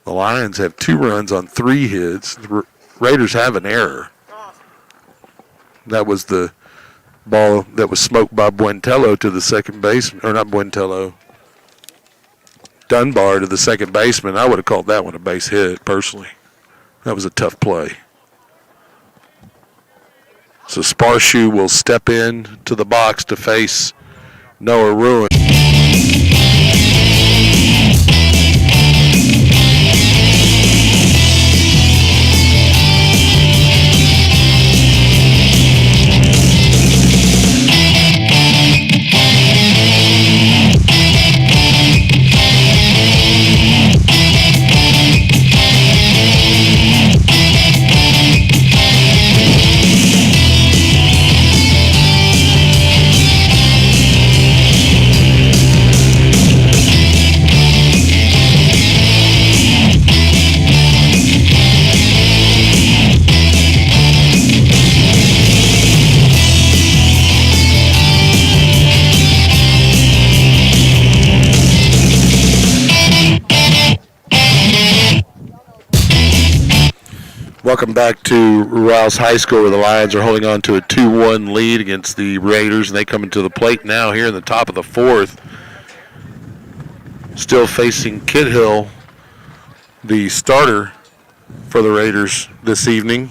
Speaker 1: The Lions have 2 runs on 3 hits. The Raiders have an error. That was the ball that was smoked by Buentello to the second baseman, or not Buentello, Dunbar to the second baseman. I would have called that one a base hit, personally. That was a tough play. So Sparshoe will step in to the box to face Noah Ruin. Welcome back to Rouse High School, where the Lions are holding on to a 2-1 lead against the Raiders, and they come into the plate now here in the top of the 4th. Still facing Kidhill, the starter for the Raiders this evening.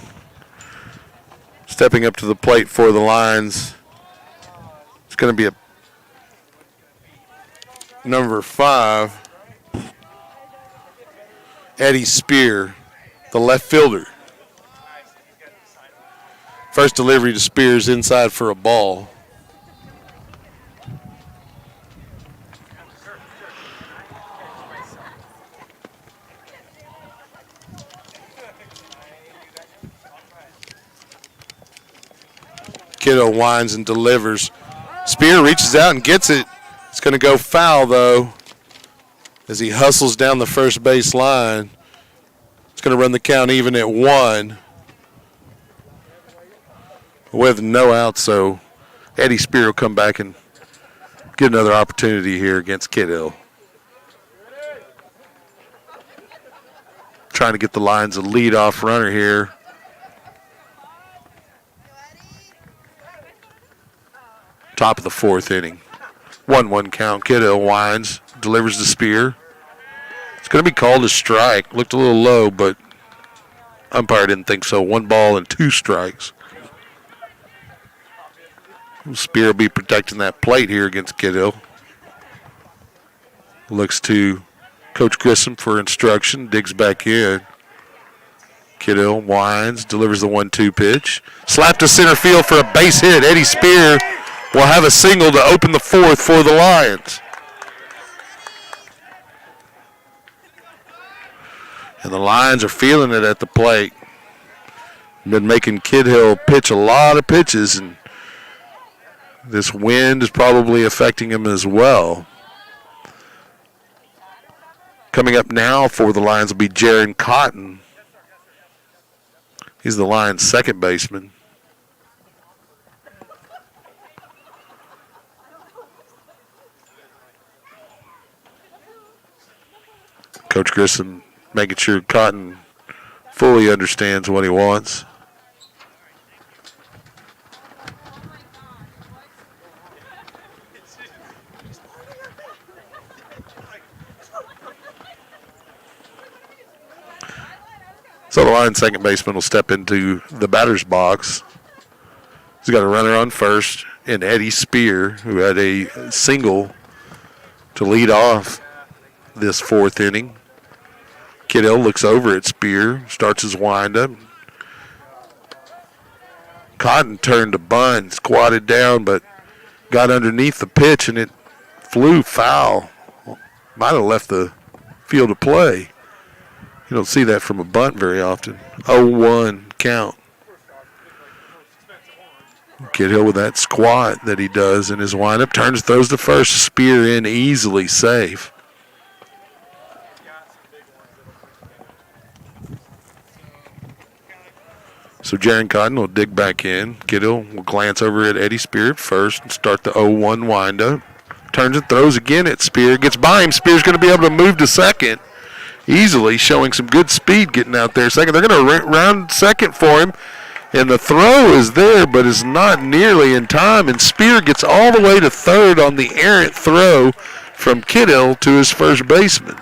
Speaker 1: Stepping up to the plate for the Lions, it's going to be a number 5, Eddie Spear, the left fielder. First delivery to Spears inside for a ball. Kiddo winds and delivers. Spear reaches out and gets it. It's going to go foul, though, as he hustles down the first base line. It's going to run the count even at 1 with no outs, so Eddie Spear will come back and get another opportunity here against Kidhill. Trying to get the Lions a leadoff runner Top of the fourth inning. 1-1 count. Kidhill winds, delivers the spear. It's going to be called a strike. Looked a little low, but umpire didn't think so. 1 ball and 2 strikes. Spear will be protecting that plate here against Kidhill. Looks to Coach Grissom for instruction. Digs back in. Kidhill winds, delivers the 1-2 pitch. Slap to center field for a base hit. Eddie Spear will have a single to open the fourth for the Lions. And the Lions are feeling it at the plate. Been making Kidhill pitch a lot of pitches, and this wind is probably affecting him as well. Coming up now for the Lions will be Jaron Cotton. He's the Lions' second baseman. Coach Grissom making sure Cotton fully understands what he wants. So the Lions' second baseman will step into the batter's box. He's got a runner on first, and Eddie Spear, who had a single to lead off this fourth inning. Kidhill looks over at Spear, starts his windup. Cotton turned to bunt, squatted down, but got underneath the pitch, and it flew foul. Might have left the field of play. You don't see that from a bunt very often. 0-1 count. Kidhill with that squat that he does in his windup. Turns, throws to first. Spear in easily, safe. So Jaron Cotton will dig back in. Kidhill will glance over at Eddie Spear at first and start the 0-1 windup. Turns and throws again at Spear. Gets by him. Spear's going to be able to move to second easily, showing some good speed getting out there. Second, they're going to round second for him. And the throw is there, but is not nearly in time. And Spear gets all the way to third on the errant throw from Kidhill to his first baseman.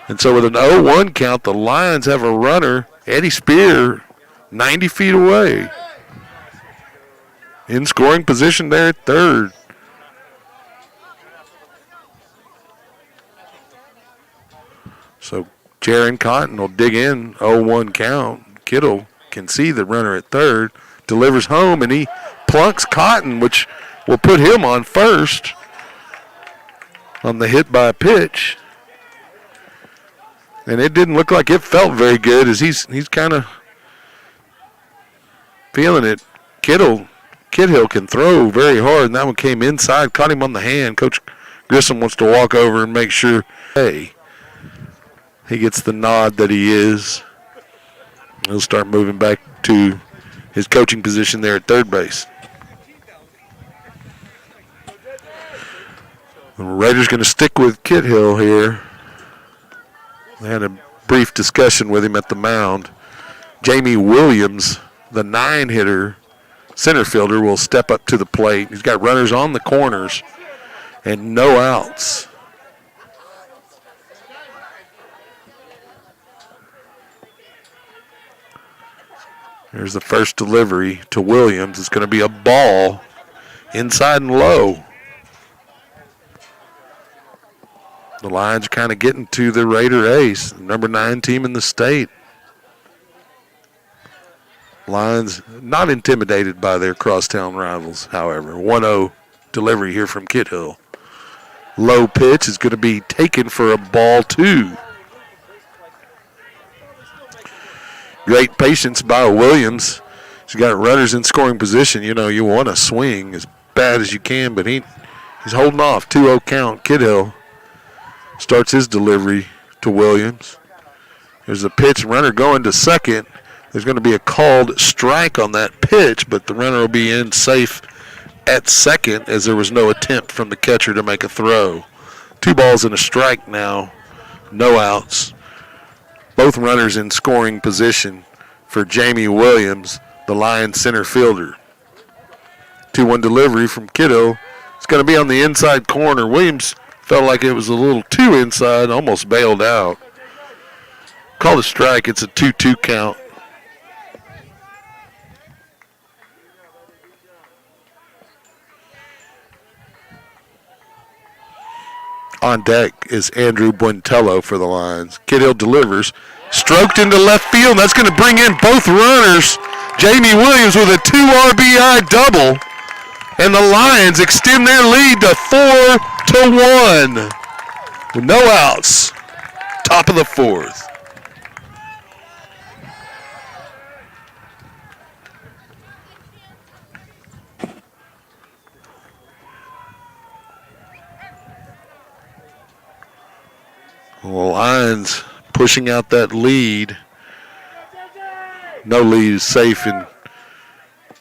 Speaker 1: And so with an 0-1 count, the Lions have a runner, Eddie Spear, 90 feet away. In scoring position there at third. So Jaron Cotton will dig in, 0-1 count. Kidhill can see the runner at third, delivers home, and he plunks Cotton, which will put him on first on the hit by pitch. And it didn't look like it felt very good, as he's kind of feeling it. Kidhill can throw very hard, and that one came inside, caught him on the hand. Coach Grissom wants to walk over and make sure, hey, he gets the nod that he is. He'll start moving back to his coaching position there at third base. The Raiders going to stick with Kidhill here. They had a brief discussion with him at the mound. Jamie Williams, the 9-hitter center fielder, will step up to the plate. He's got runners on the corners and no outs. Here's the first delivery to Williams. It's going to be a ball inside and low. The Lions are kind of getting to the Raider ace, the number 9 team in the state. Lions not intimidated by their crosstown rivals, however. 1-0 delivery here from Kidhill. Low pitch is going to be taken for a ball 2. Great patience by Williams. He's got runners in scoring position. You know, you want to swing as bad as you can, but he's holding off. 2-0 count. Kidhill starts his delivery to Williams. There's a pitch, runner going to second. There's going to be a called strike on that pitch, but the runner will be in safe at second, as there was no attempt from the catcher to make a throw. 2 balls and a strike now. No outs. Both runners in scoring position for Jamie Williams, the Lions center fielder. 2-1 delivery from Kiddo. It's going to be on the inside corner. Williams felt like it was a little too inside, almost bailed out. Called a strike. It's a 2-2 count. On deck is Andrew Buentello for the Lions. Kidhill delivers. Stroked into left field. That's going to bring in both runners. Jamie Williams with a 2 RBI double. And the Lions extend their lead to 4-1. With no outs. Top of the fourth. The Lions pushing out that lead. No lead is safe in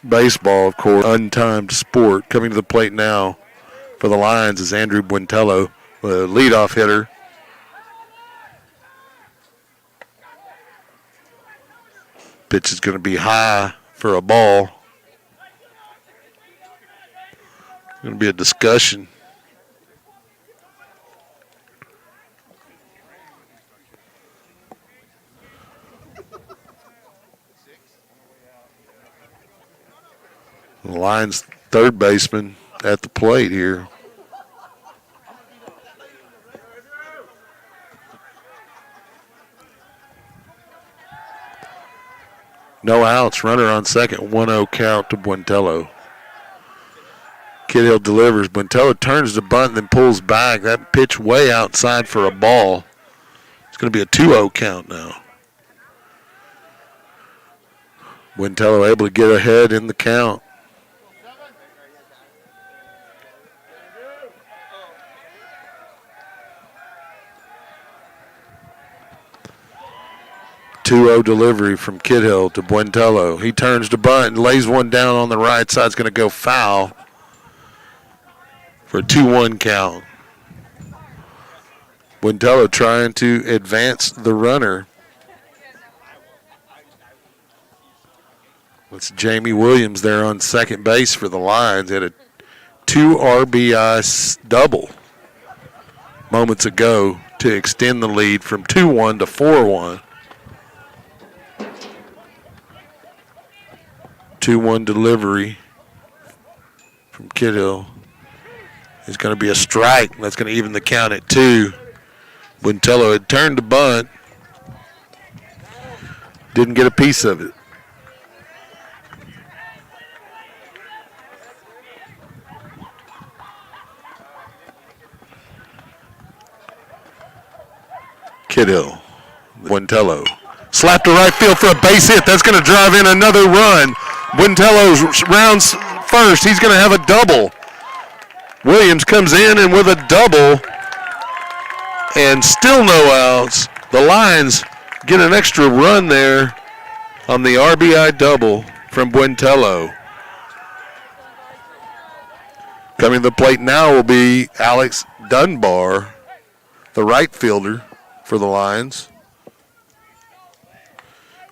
Speaker 1: baseball, of course. Untimed sport. Coming to the plate now for the Lions is Andrew Buentello, the leadoff hitter. Pitch is going to be high for a ball. Going to be a discussion. The Lions' third baseman at the plate here. No outs, runner on second, 1-0 count to Buentello. Kidhill delivers. Buentello turns the bunt and then pulls back. That pitch way outside for a ball. It's going to be a 2-0 count now. Buentello able to get ahead in the count. Two-0 delivery from Kidhill to Buentello. He turns to bunt and lays one down on the right side. It's going to go foul for a 2-1 count. Buentello trying to advance the runner. It's Jamie Williams there on second base for the Lions. Had a 2 RBI double moments ago to extend the lead from 2-1 to 4-1. 2-1 delivery from Kidhill is going to be a strike. That's going to even the count at 2. Buentello had turned to bunt. Didn't get a piece of it. Kidhill. Buentello. Slapped to right field for a base hit. That's going to drive in another run. Buentello rounds first. He's going to have a double. Williams comes in and with a double. And still no outs. The Lions get an extra run there on the RBI double from Buentello. Coming to the plate now will be Alex Dunbar, the right fielder for the Lions.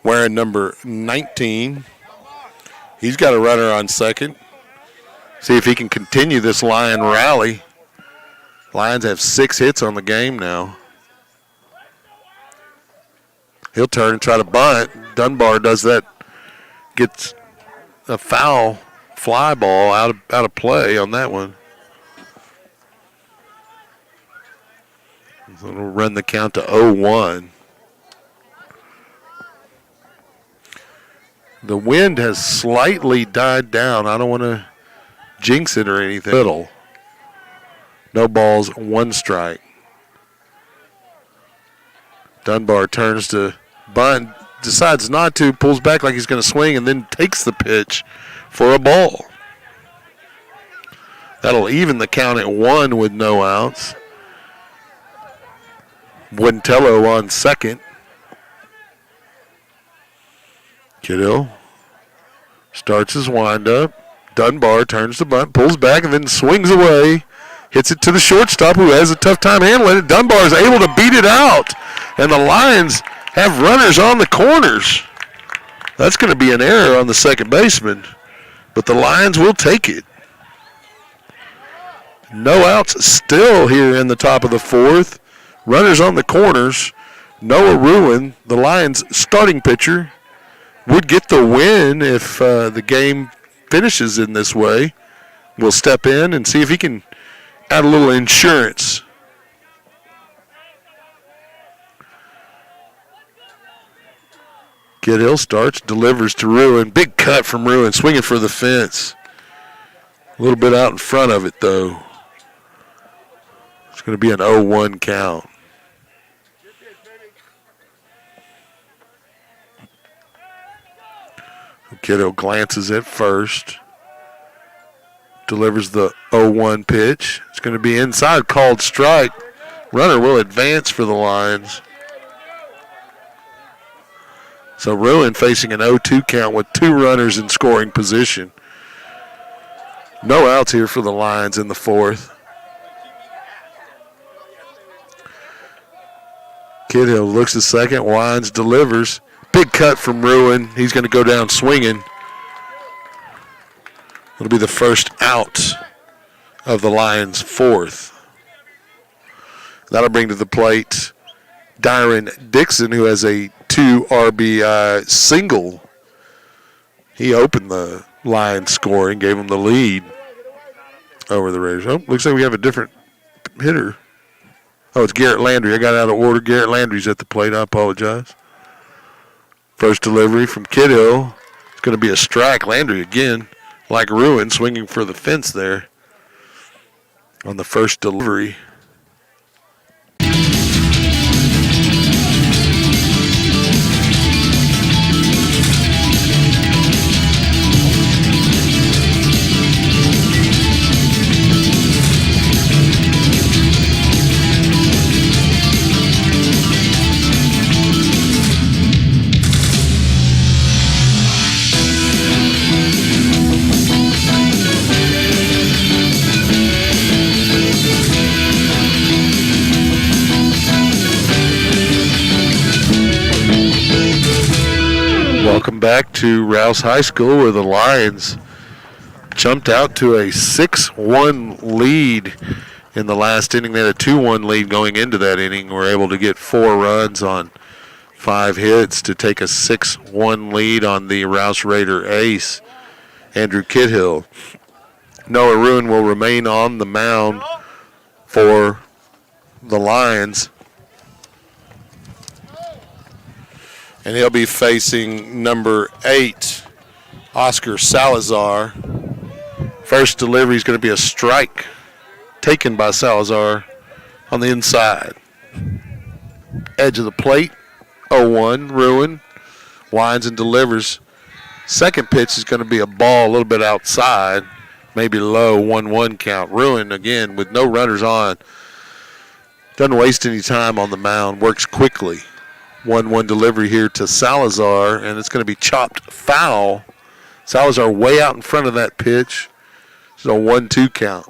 Speaker 1: Wearing number 19. He's got a runner on second. See if he can continue this Lion rally. Lions have 6 hits on the game now. He'll turn and try to bunt. Dunbar does that. Gets a foul fly ball out of play on that one. So it'll run the count to 0-1. The wind has slightly died down. I don't want to jinx it or anything. Little. No balls, 1 strike. Dunbar turns to bunt, decides not to, pulls back like he's going to swing, and then takes the pitch for a ball. That'll even the count at 1 with no outs. Buentello on second. Kidhill starts his windup. Dunbar turns the bunt, pulls back, and then swings away. Hits it to the shortstop, who has a tough time handling it. Dunbar is able to beat it out. And the Lions have runners on the corners. That's going to be an error on the second baseman. But the Lions will take it. No outs still here in the top of the fourth. Runners on the corners. Noah Ruin, the Lions' starting pitcher, would get the win if the game finishes in this way. We'll step in and see if he can add a little insurance. Kidhill starts, delivers to Ruin. Big cut from Ruin, swinging for the fence. A little bit out in front of it, though. It's going to be an 0-1 count. Kidhill glances at first. Delivers the 0-1 pitch. It's going to be inside, called strike. Runner will advance for the Lions. So Ruin facing an 0-2 count with 2 runners in scoring position. No outs here for the Lions in the fourth. Kidhill looks at second, winds, delivers. Big cut from Ruin. He's going to go down swinging. It'll be the first out of the Lions' fourth. That'll bring to the plate Dyron Dixon, who has a 2 RBI single. He opened the Lions scoring, gave him the lead over the Raiders. Oh, looks like we have a different hitter. Oh, it's Garrett Landry. I got out of order. Garrett Landry's at the plate. I apologize. First delivery from Kidhill. It's going to be a strike. Landry again, like Ruin, swinging for the fence there on the first delivery. Welcome back to Rouse High School, where the Lions jumped out to a 6-1 lead in the last inning. They had a 2-1 lead going into that inning. Were able to get 4 runs on 5 hits to take a 6-1 lead on the Rouse Raider ace, Andrew Kidhill. Noah Ruin will remain on the mound for the Lions. And he'll be facing number 8, Oscar Salazar. First delivery is going to be a strike taken by Salazar on the inside. Edge of the plate, 0-1, Ruin. Winds and delivers. Second pitch is going to be a ball a little bit outside, maybe low, 1-1 count. Ruin, again, with no runners on. Doesn't waste any time on the mound, works quickly. 1-1 delivery here to Salazar, and it's going to be chopped foul. Salazar way out in front of that pitch. It's a 1-2 count.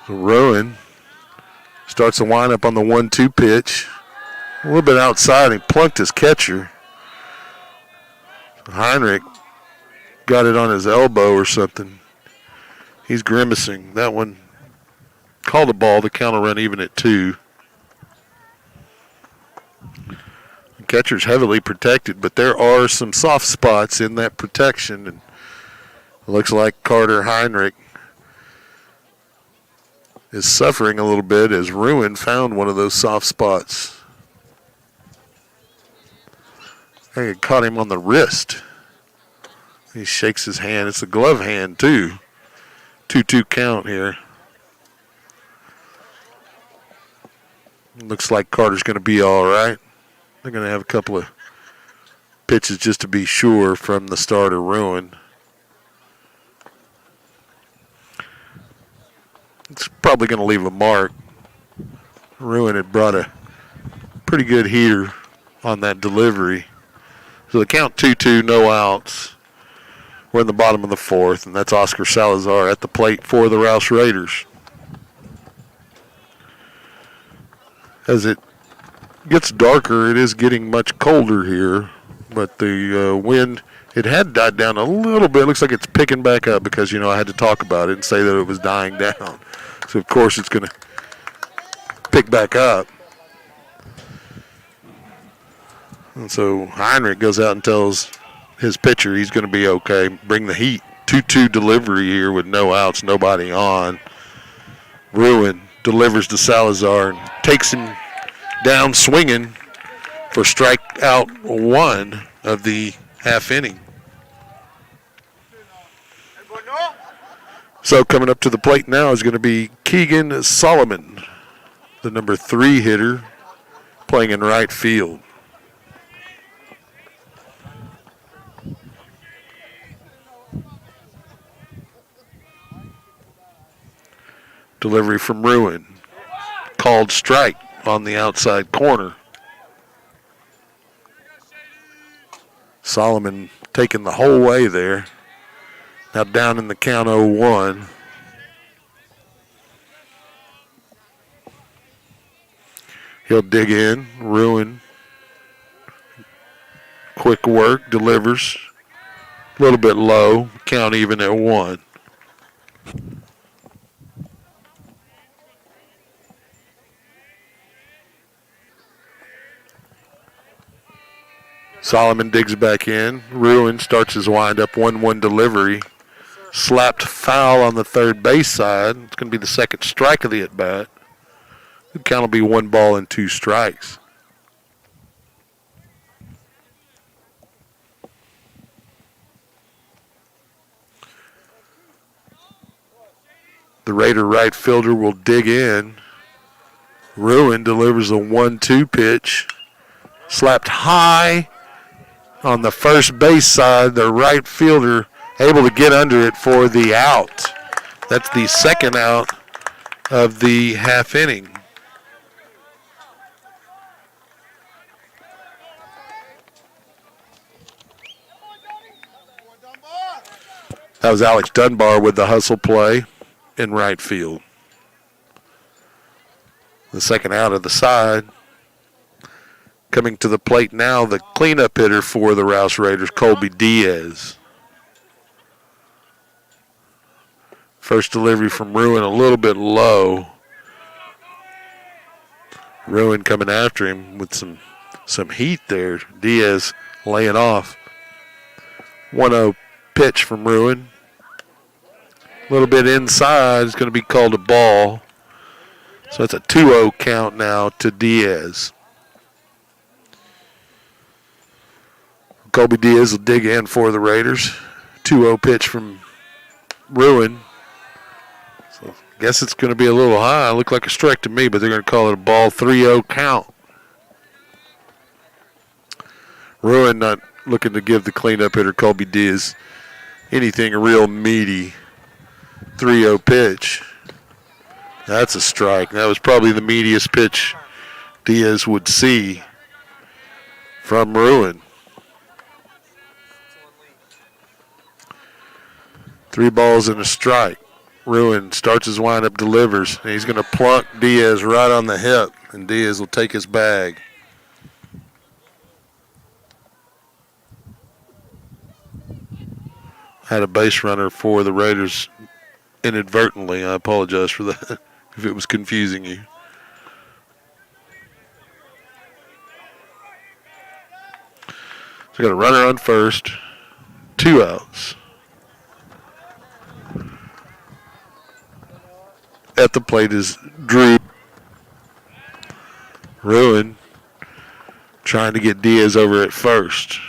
Speaker 1: Ruin starts the windup on the 1-2 pitch. A little bit outside, he plunked his catcher. Heinrich got it on his elbow or something. He's grimacing. That one called a ball. The count will run even at 2. The catcher's heavily protected, but there are some soft spots in that protection. And it looks like Carter Heinrich is suffering a little bit as Ruin found one of those soft spots. I think it caught him on the wrist. He shakes his hand. It's a glove hand, too. 2-2 count here. Looks like Carter's going to be all right. They're going to have a couple of pitches just to be sure from the starter, Ruin. It's probably going to leave a mark. Ruin had brought a pretty good heater on that delivery. So the count 2-2, no outs. We're in the bottom of the fourth, and that's Oscar Salazar at the plate for the Rouse Raiders. As it gets darker, it is getting much colder here, but the wind, it had died down a little bit. It looks like it's picking back up because, I had to talk about it and say that it was dying down. So, of course, it's going to pick back up. And so Heinrich goes out and tells his pitcher he's going to be okay. Bring the heat. 2-2 delivery here with no outs, nobody on. Ruin delivers to Salazar and takes him down swinging for strikeout 1 of the half inning. So coming up to the plate now is going to be Keegan Solomon, the number 3 hitter, playing in right field. Delivery from Ruin. Called strike on the outside corner. Solomon taking the whole way there. Now down in the count 0-1. He'll dig in. Ruin. Quick work. Delivers. A little bit low. Count even at 1. Solomon digs back in. Ruin starts his windup. 1-1 delivery. Slapped foul on the third base side. It's going to be the second strike of the at-bat. The count will be 1 ball and 2 strikes. The Raider right fielder will dig in. Ruin delivers a 1-2 pitch. Slapped high on the first base side. The right fielder able to get under it for the out. That's the second out of the half inning. That was Alex Dunbar with the hustle play in right field. The second out of the side. Coming to the plate now, the cleanup hitter for the Rouse Raiders, Colby Diaz. First delivery from Ruin a little bit low. Ruin coming after him with some heat there. Diaz laying off. 1-0 pitch from Ruin. A little bit inside. It's going to be called a ball. So it's a 2-0 count now to Diaz. Colby Diaz will dig in for the Raiders. 2-0 pitch from Ruin. So I guess it's going to be a little high. Looked like a strike to me, but they're going to call it a ball. 3-0 count. Ruin not looking to give the cleanup hitter Colby Diaz anything real meaty. 3-0 pitch. That's a strike. That was probably the meatiest pitch Diaz would see from Ruin. 3 balls and a strike. Ruin starts his windup, delivers, and he's going to plunk Diaz right on the hip, and Diaz will take his bag. Had a base runner for the Raiders inadvertently. I apologize for that if it was confusing you. So got a runner on first, 2 outs. At the plate is Drew. Ruin trying to get Diaz over at first.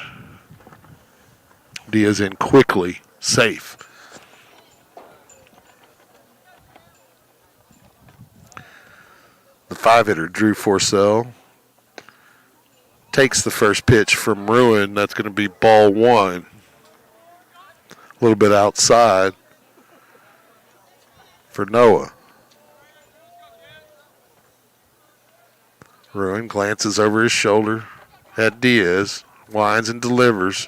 Speaker 1: Diaz in quickly, safe. The 5-hitter, Drew Forcell, takes the first pitch from Ruin. That's going to be ball 1. A little bit outside for Noah. Ruin glances over his shoulder at Diaz, winds and delivers.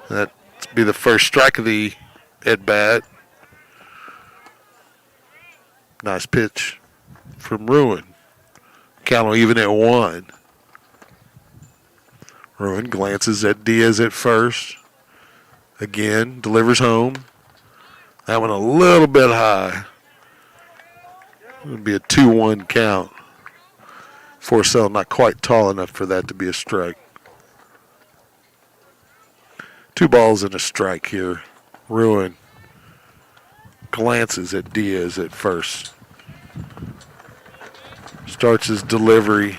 Speaker 1: That'll be the first strike of the at-bat. Nice pitch from Ruin. Count will even at 1. Ruin glances at Diaz at first. Again, delivers home. That one a little bit high. It would be a 2-1 count. Forcell not quite tall enough for that to be a strike. 2 balls and a strike here. Ruin glances at Diaz at first. Starts his delivery.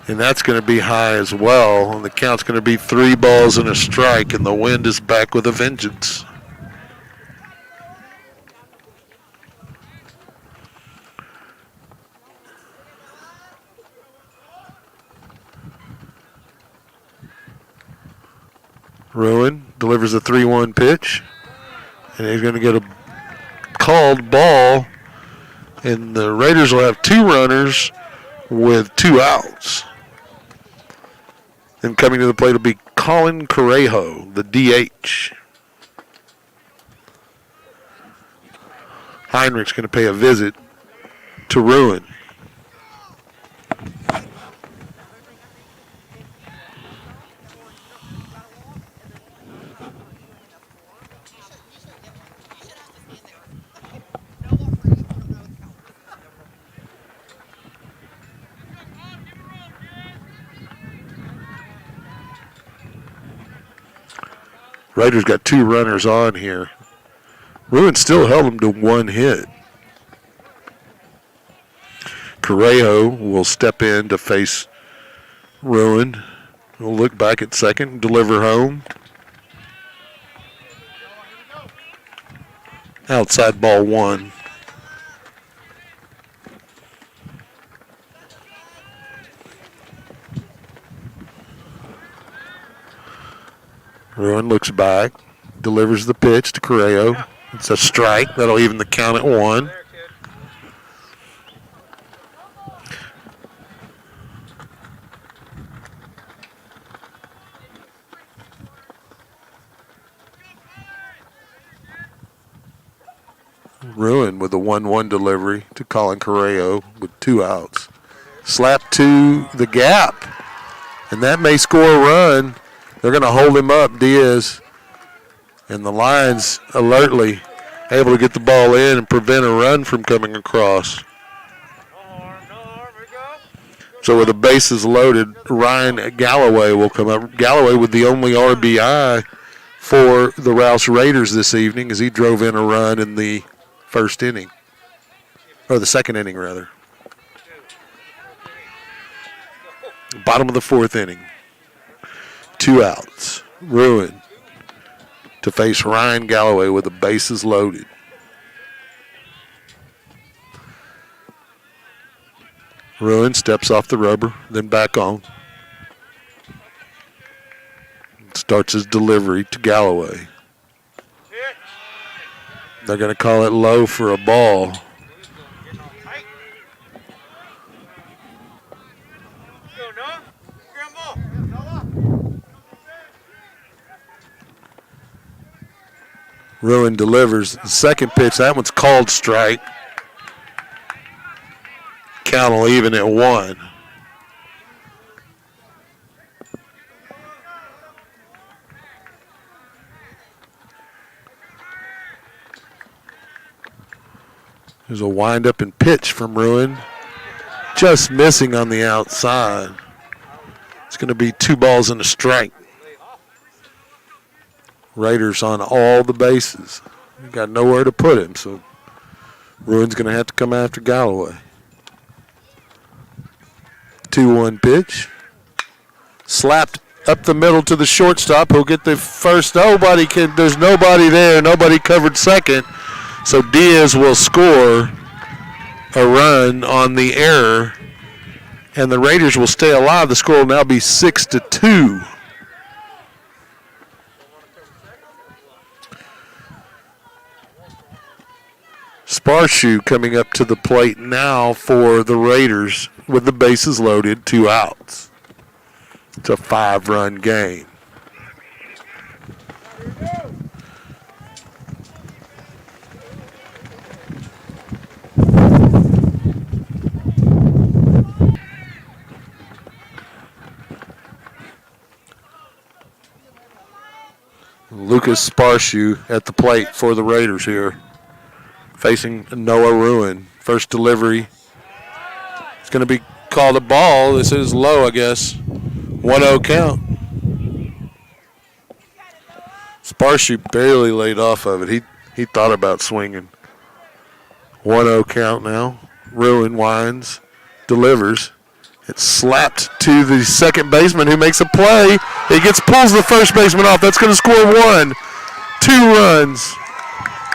Speaker 1: And that's going to be high as well. And the count's going to be 3 balls and a strike. And the Wind is back with a vengeance. Ruin delivers a 3-1 pitch. And he's going to get a called ball. And the Raiders will have 2 runners with 2 outs. And coming to the plate will be Colin Correjo, the DH. Heinrich's going to pay a visit to Ruin. Raiders got 2 runners on here. Ruin still held them to 1 hit. Correjo will step in to face Ruin. We'll look back at second and deliver home. Outside ball 1. Ruin looks back, delivers the pitch to Correjo. It's a strike. That'll even the count at 1. Ruin with a 1-1 delivery to Colin Correjo with 2 outs. Slap to the gap, and that may score a run. They're going to hold him up, Diaz. And the Lions alertly able to get the ball in and prevent a run from coming across. So with the bases loaded, Ryan Galloway will come up. Galloway with the only RBI for the Rouse Raiders this evening as he drove in a run in the first inning. Or the second inning, rather. Bottom of the 4th inning. 2 outs. Ruin to face Ryan Galloway with the bases loaded. Ruin steps off the rubber, then back on. Starts his delivery to Galloway. They're going to call it low for a ball. Ruin delivers the second pitch. That one's called strike. Count will even at 1. There's a windup and pitch from Ruin. Just missing on the outside. It's going to be 2 balls and a strike. Raiders on all the bases. Got nowhere to put him, so Ruin's going to have to come after Galloway. 2-1 pitch. Slapped up the middle to the shortstop. He'll get the first. There's nobody there. Nobody covered second. So Diaz will score a run on the error, and the Raiders will stay alive. The score will now be 6-2. Sparshoe coming up to the plate now for the Raiders with the bases loaded, 2 outs. It's a 5-run game. Lucas Sparshoe at the plate for the Raiders here, facing Noah Ruin. First delivery. It's going to be called a ball. This is low, I guess. 1-0 count. Sparshoe barely laid off of it. He thought about swinging. 1-0 count now. Ruin winds, delivers. It's slapped to the second baseman who makes a play. He pulls the first baseman off. That's going to score 1. 2 runs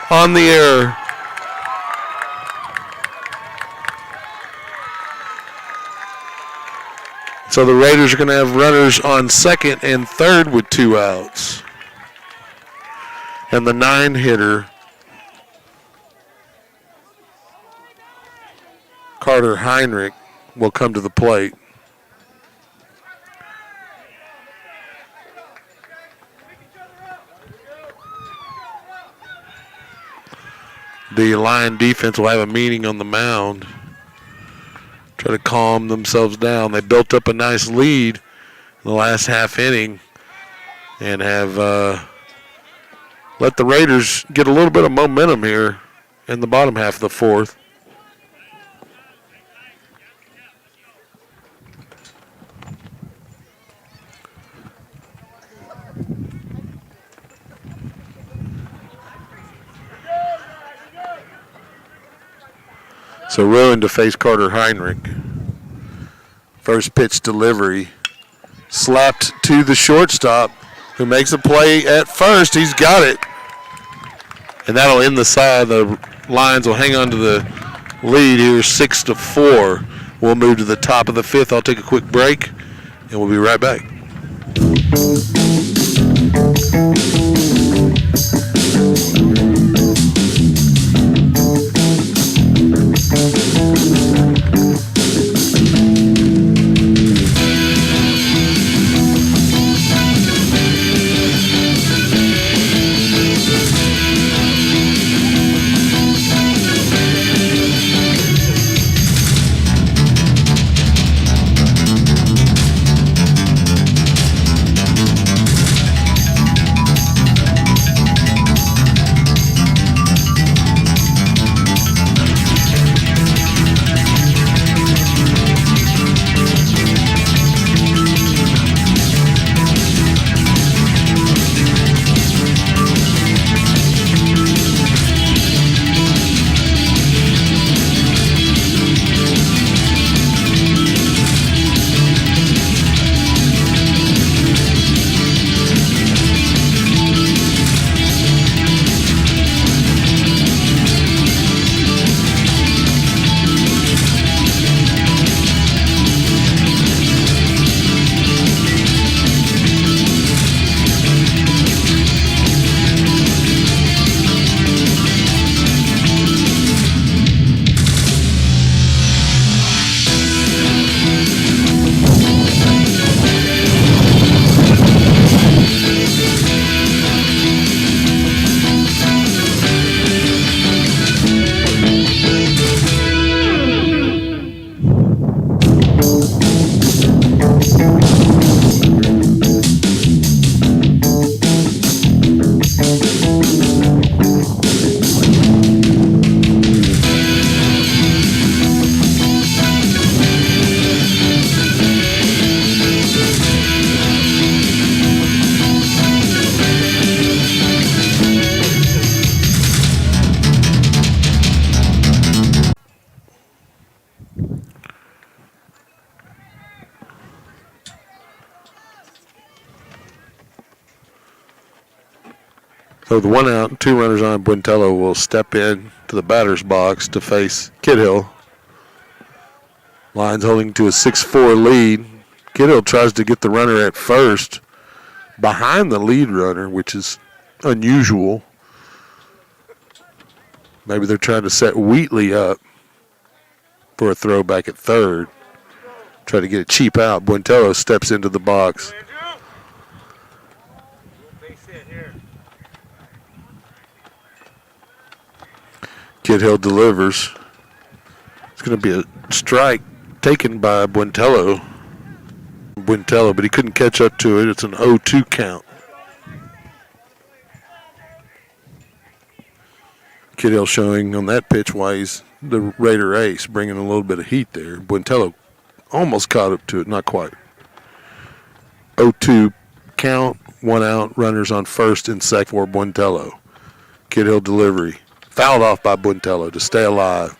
Speaker 1: on the error. So the Raiders are going to have runners on second and third with 2 outs. And the 9-hitter, Carter Heinrich, will come to the plate. The Lion defense will have a meeting on the mound. Try to calm themselves down. They built up a nice lead in the last half inning and have let the Raiders get a little bit of momentum here in the bottom half of the fourth. So Ruin to face Carter Heinrich. First pitch delivery. Slapped to the shortstop, who makes a play at first. He's got it. And that'll end the side. The Lions will hang on to the lead here 6-4. We'll move to the top of the fifth. I'll take a quick break, and we'll be right back. So with 1 out, 2 runners on, Buentello will step in to the batter's box to face Kidhill. Lions holding to a 6-4 lead. Kidhill tries to get the runner at first behind the lead runner, which is unusual. Maybe they're trying to set Wheatley up for a throwback at third. Try to get it cheap out. Buentello steps into the box. Kidhill delivers. It's going to be a strike taken by Buentello, but he couldn't catch up to it. It's an 0-2 count. Kid Hill showing on that pitch why he's the Raider ace, bringing a little bit of heat there. Buentello almost caught up to it, not quite. 0-2 count, 1 out, runners on first and second for Buentello. Kid Hill delivery. Fouled off by Buentello to stay alive.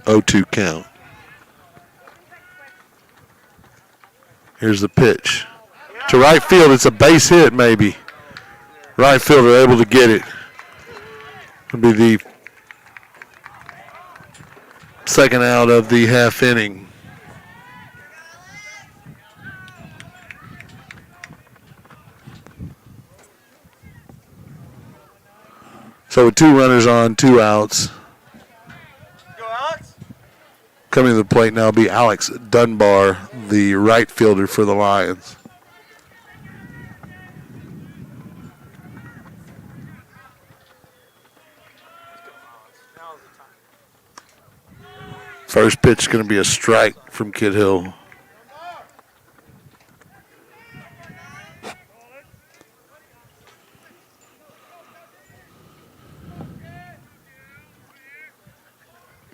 Speaker 1: (0-2) count. Here's the pitch. To right field, it's a base hit maybe. Right fielder able to get it. It'll be the second out of the half inning. So with 2 runners on, 2 outs. Coming to the plate now will be Alex Dunbar, the right fielder for the Lions. First pitch is going to be a strike from Kid Hill.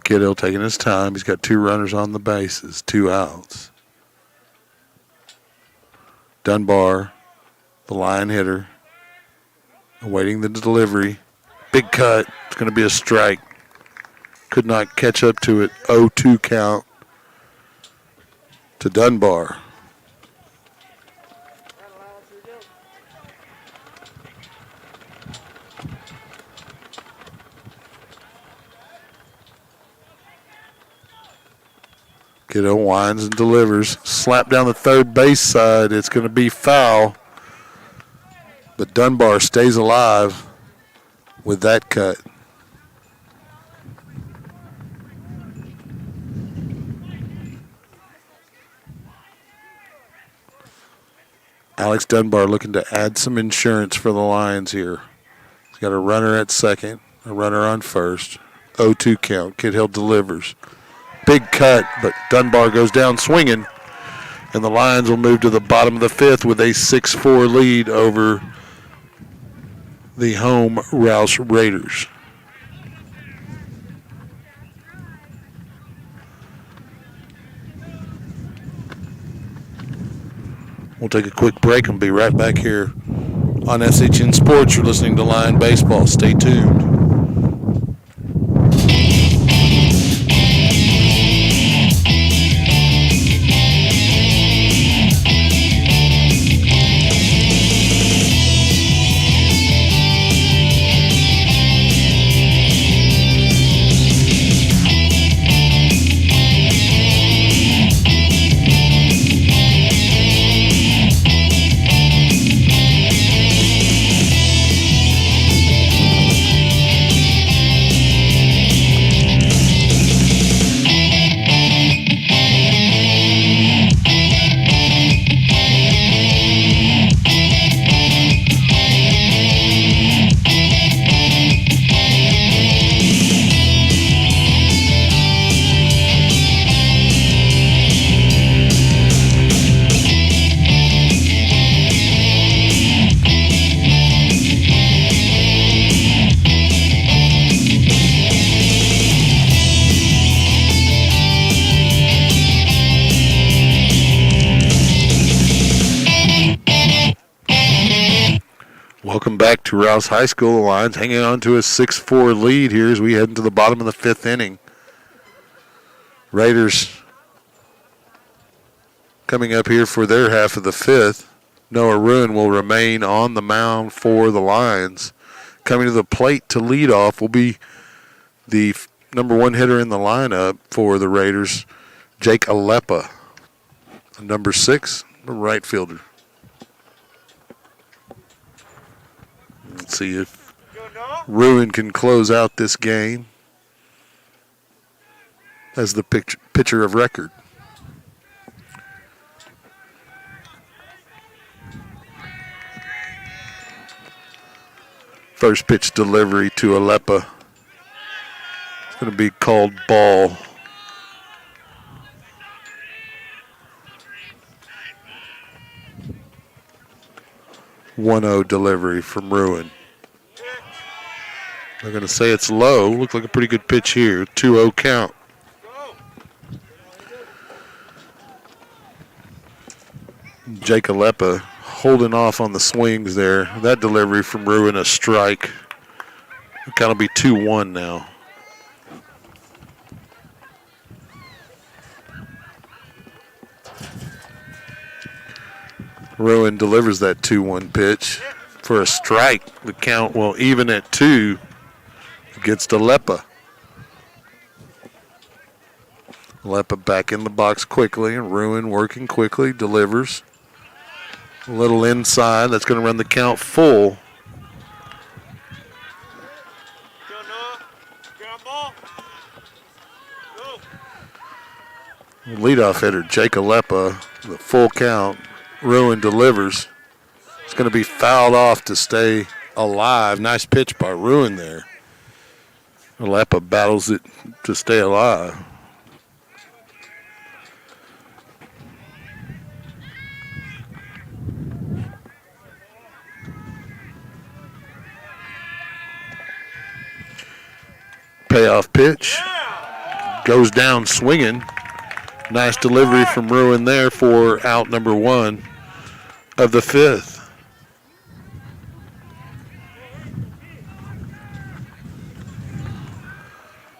Speaker 1: Kid Hill taking his time. He's got 2 runners on the bases, 2 outs. Dunbar, the line hitter, awaiting the delivery. Big cut. It's going to be a strike. Could not catch up to it. 0-2 count to Dunbar. Kiddo winds and delivers. Slap down the third base side. It's going to be foul. But Dunbar stays alive with that cut. Alex Dunbar looking to add some insurance for the Lions here. He's got a runner at second, a runner on first. 0-2 count. Kid Hill delivers. Big cut, but Dunbar goes down swinging. And the Lions will move to the bottom of the 5th with a 6-4 lead over the home Rouse Raiders. We'll take a quick break and be right back here on SHN Sports. You're listening to Lion Baseball. Stay tuned. Welcome back to Rouse High School. The Lions hanging on to a 6-4 lead here as we head into the bottom of the 5th inning. Raiders coming up here for their half of the 5th. Noah Ruin will remain on the mound for the Lions. Coming to the plate to lead off will be the number 1 hitter in the lineup for the Raiders, Jake Alepa, number 6, the right fielder. Let's see if Ruin can close out this game as the pitcher of record. First pitch delivery to Alepa. It's going to be called ball. .10 delivery from Ruin. They're going to say it's low. Looked like a pretty good pitch here. 2-0 count. Jake Alepa holding off on the swings there. That delivery from Ruin, a strike. It kind of be 2-1 now. Ruin delivers that 2-1 pitch for a strike. The count will even at 2 against Alepa. Alepa back in the box quickly, and Ruin working quickly, delivers. A little inside, that's going to run the count full. Leadoff hitter Jake Alepa, the full count. Ruin delivers. It's going to be fouled off to stay alive. Nice pitch by Ruin there. Alepa battles it to stay alive. Payoff pitch. Goes down swinging. Nice delivery from Ruin there for out number 1 of the 5th.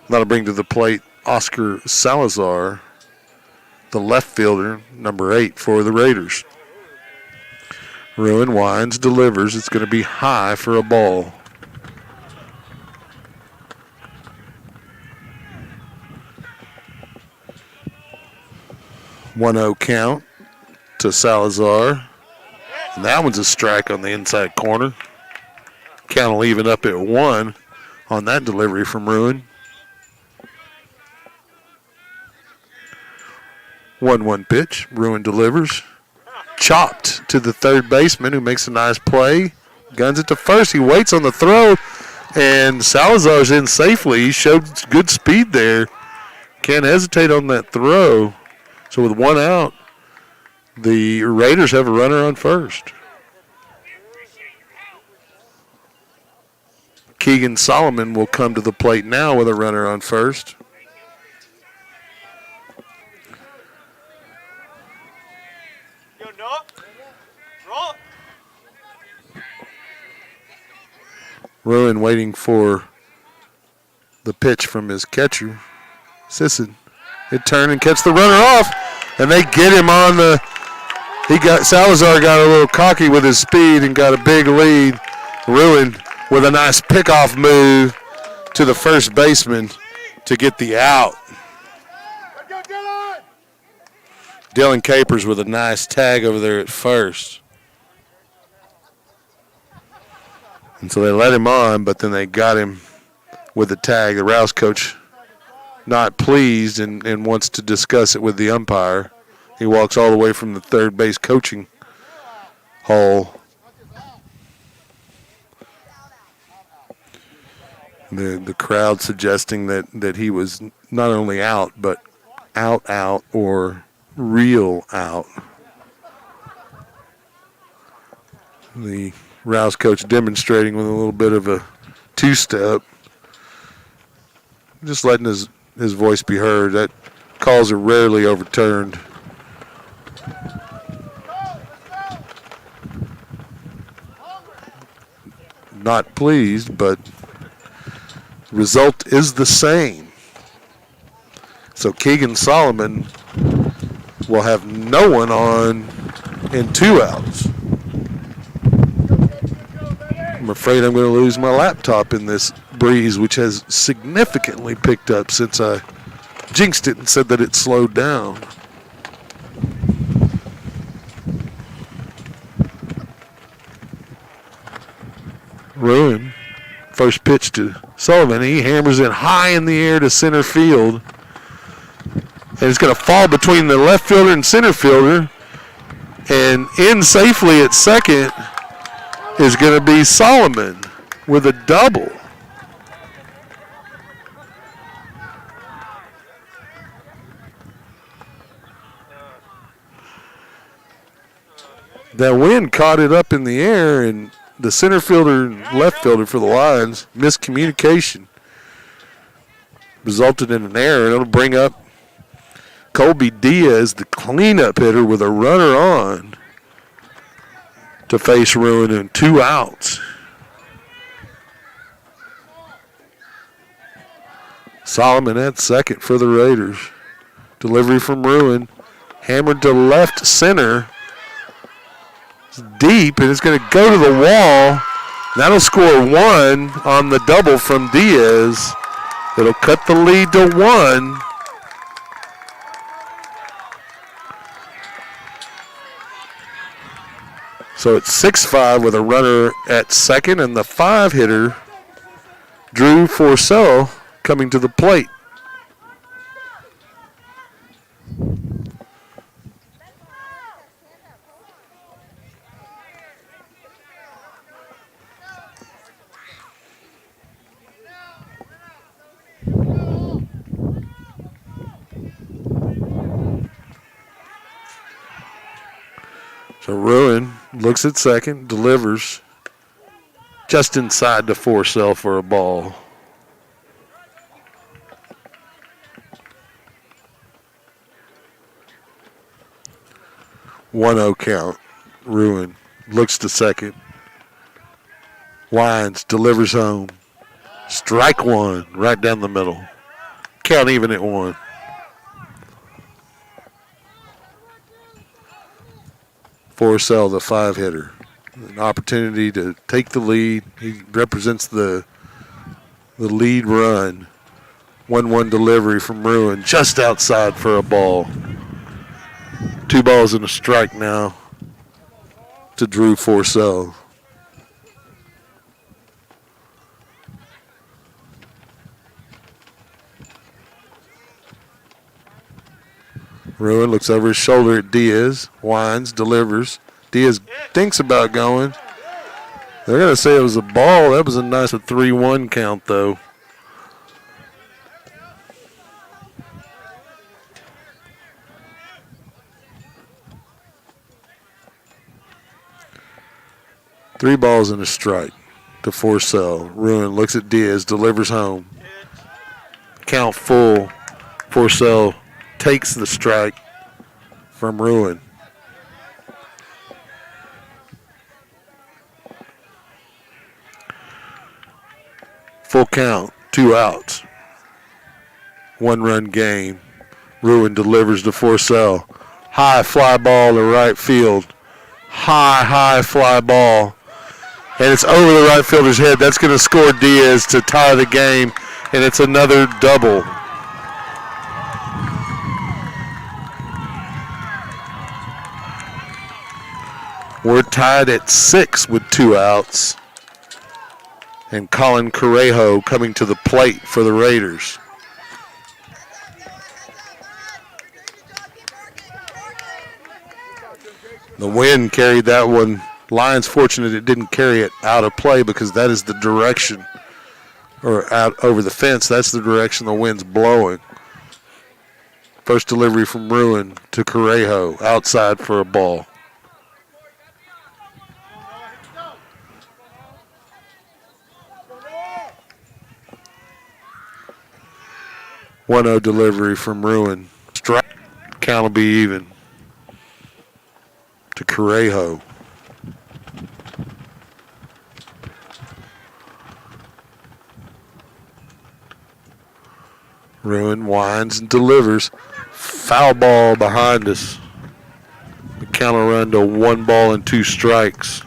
Speaker 1: That'll bring to the plate Oscar Salazar, the left fielder, number 8 for the Raiders. Ruin winds, delivers. It's going to be high for a ball. .10 count to Salazar. And that one's a strike on the inside corner. Count will even up at 1 on that delivery from Ruin. 1-1 pitch. Ruin delivers. Chopped to the third baseman, who makes a nice play. Guns it to first. He waits on the throw, and Salazar's in safely. He showed good speed there. Can't hesitate on that throw. So with 1 out, the Raiders have a runner on first. Keegan Solomon will come to the plate now with a runner on first. Ruin waiting for the pitch from his catcher, Sisson. He'd turn and catch the runner off, and they get him on the. Salazar got a little cocky with his speed and got a big lead. Ruin with a nice pickoff move to the first baseman to get the out. Dylan Capers with a nice tag over there at first. And so they let him on, but then they got him with the tag. The Rouse coach not pleased and wants to discuss it with the umpire. He walks all the way from the third base coaching hall. The crowd suggesting that he was not only out, but out, or real out. The Rouse coach demonstrating with a little bit of a two-step. Just letting his voice be heard. That calls are rarely overturned. Not pleased, but result is the same. So Keegan Solomon will have no one on in 2 outs. I'm afraid I'm going to lose my laptop in this breeze, which has significantly picked up since I jinxed it and said that it slowed down. Ruin, first pitch to Sullivan. He hammers it high in the air to center field. And it's going to fall between the left fielder and center fielder. And in safely at second is going to be Solomon. with a double. That wind caught it up in the air, and the center fielder and left fielder for the Lions, miscommunication, resulted in an error. It'll bring up Colby Diaz, the cleanup hitter, with a runner on to face Ruin and 2 outs. Solomon at second for the Raiders. Delivery from Ruin, hammered to left center. It's deep, and it's going to go to the wall. That'll score 1 on the double from Diaz. It'll cut the lead to 1. So it's 6-5 with a runner at second, and the 5 hitter, Drew Forcell, coming to the plate. So Ruin looks at second, delivers just inside to Forcell for a ball. 1-0 count. Ruin looks to second. Wines delivers home. Strike 1 right down the middle. Count even at 1. Forcell, the 5 hitter. An opportunity to take the lead. He represents the lead run. 1-1 delivery from Ruin, just outside for a ball. 2 balls and a strike now to Drew Forcell. Ruin looks over his shoulder at Diaz. Wines, delivers. Diaz thinks about going. They're going to say it was a ball. That was a nice 3-1 count, though. Three balls and a strike to Forcell. Ruin looks at Diaz, delivers home. Count full. Forcell takes the strike from Ruin. Full count, 2 outs. 1-run game. Ruin delivers to Forcell. High fly ball to right field. High fly ball. And it's over the right fielder's head. That's going to score Diaz to tie the game, and it's another double. We're tied at 6 with 2 outs. And Colin Correjo coming to the plate for the Raiders. The wind carried that one. Lions fortunate it didn't carry it out of play because that is the direction, or out over the fence, that's the direction the wind's blowing. First delivery from Ruin to Correjo, outside for a ball. One-0 delivery from Ruin. Strike. Count will be even to Correjo. Ruin winds and delivers. Foul ball behind us. The count will run to 1 ball and 2 strikes.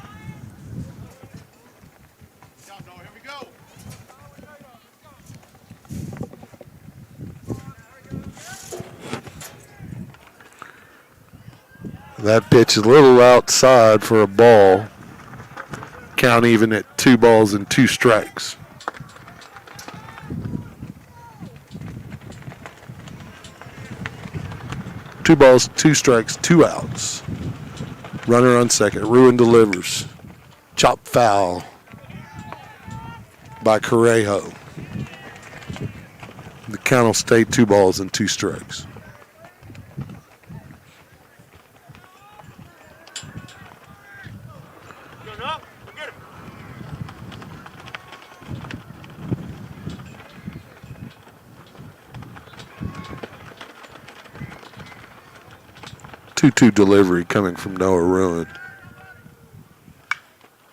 Speaker 1: That pitch is a little outside for a ball. Count even at 2 balls and 2 strikes. Two balls, 2 strikes, 2 outs. Runner on second. Ruin delivers. Chop foul. by Correjo. The count will stay 2 balls and 2 strikes. Two-two delivery coming from Noah Ruin.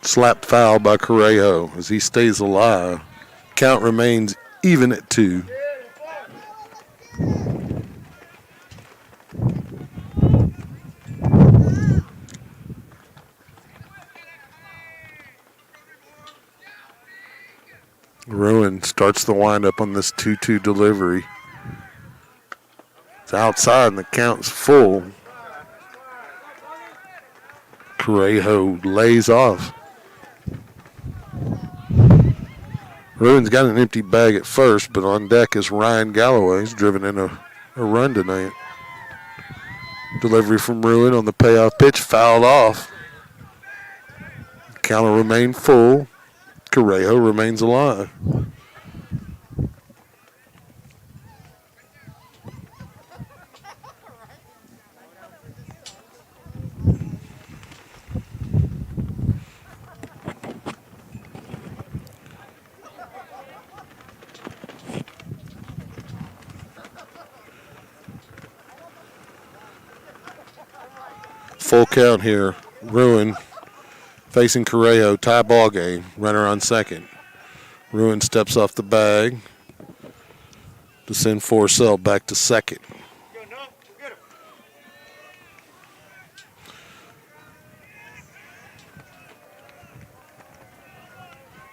Speaker 1: Slapped foul by Correjo as he stays alive. Count remains even at 2. Ruin starts the windup on this 2-2 delivery. It's outside and the count's full. Correjo lays off. Ruin's got an empty bag at first, but on deck is Ryan Galloway. He's driven in a run tonight. Delivery from Ruin on the payoff pitch, fouled off. Count will remain full. Correjo remains alive. Full count here. Ruin facing Correjo. Tie ball game. Runner on second. Ruin steps off the bag to send Forcell back to second.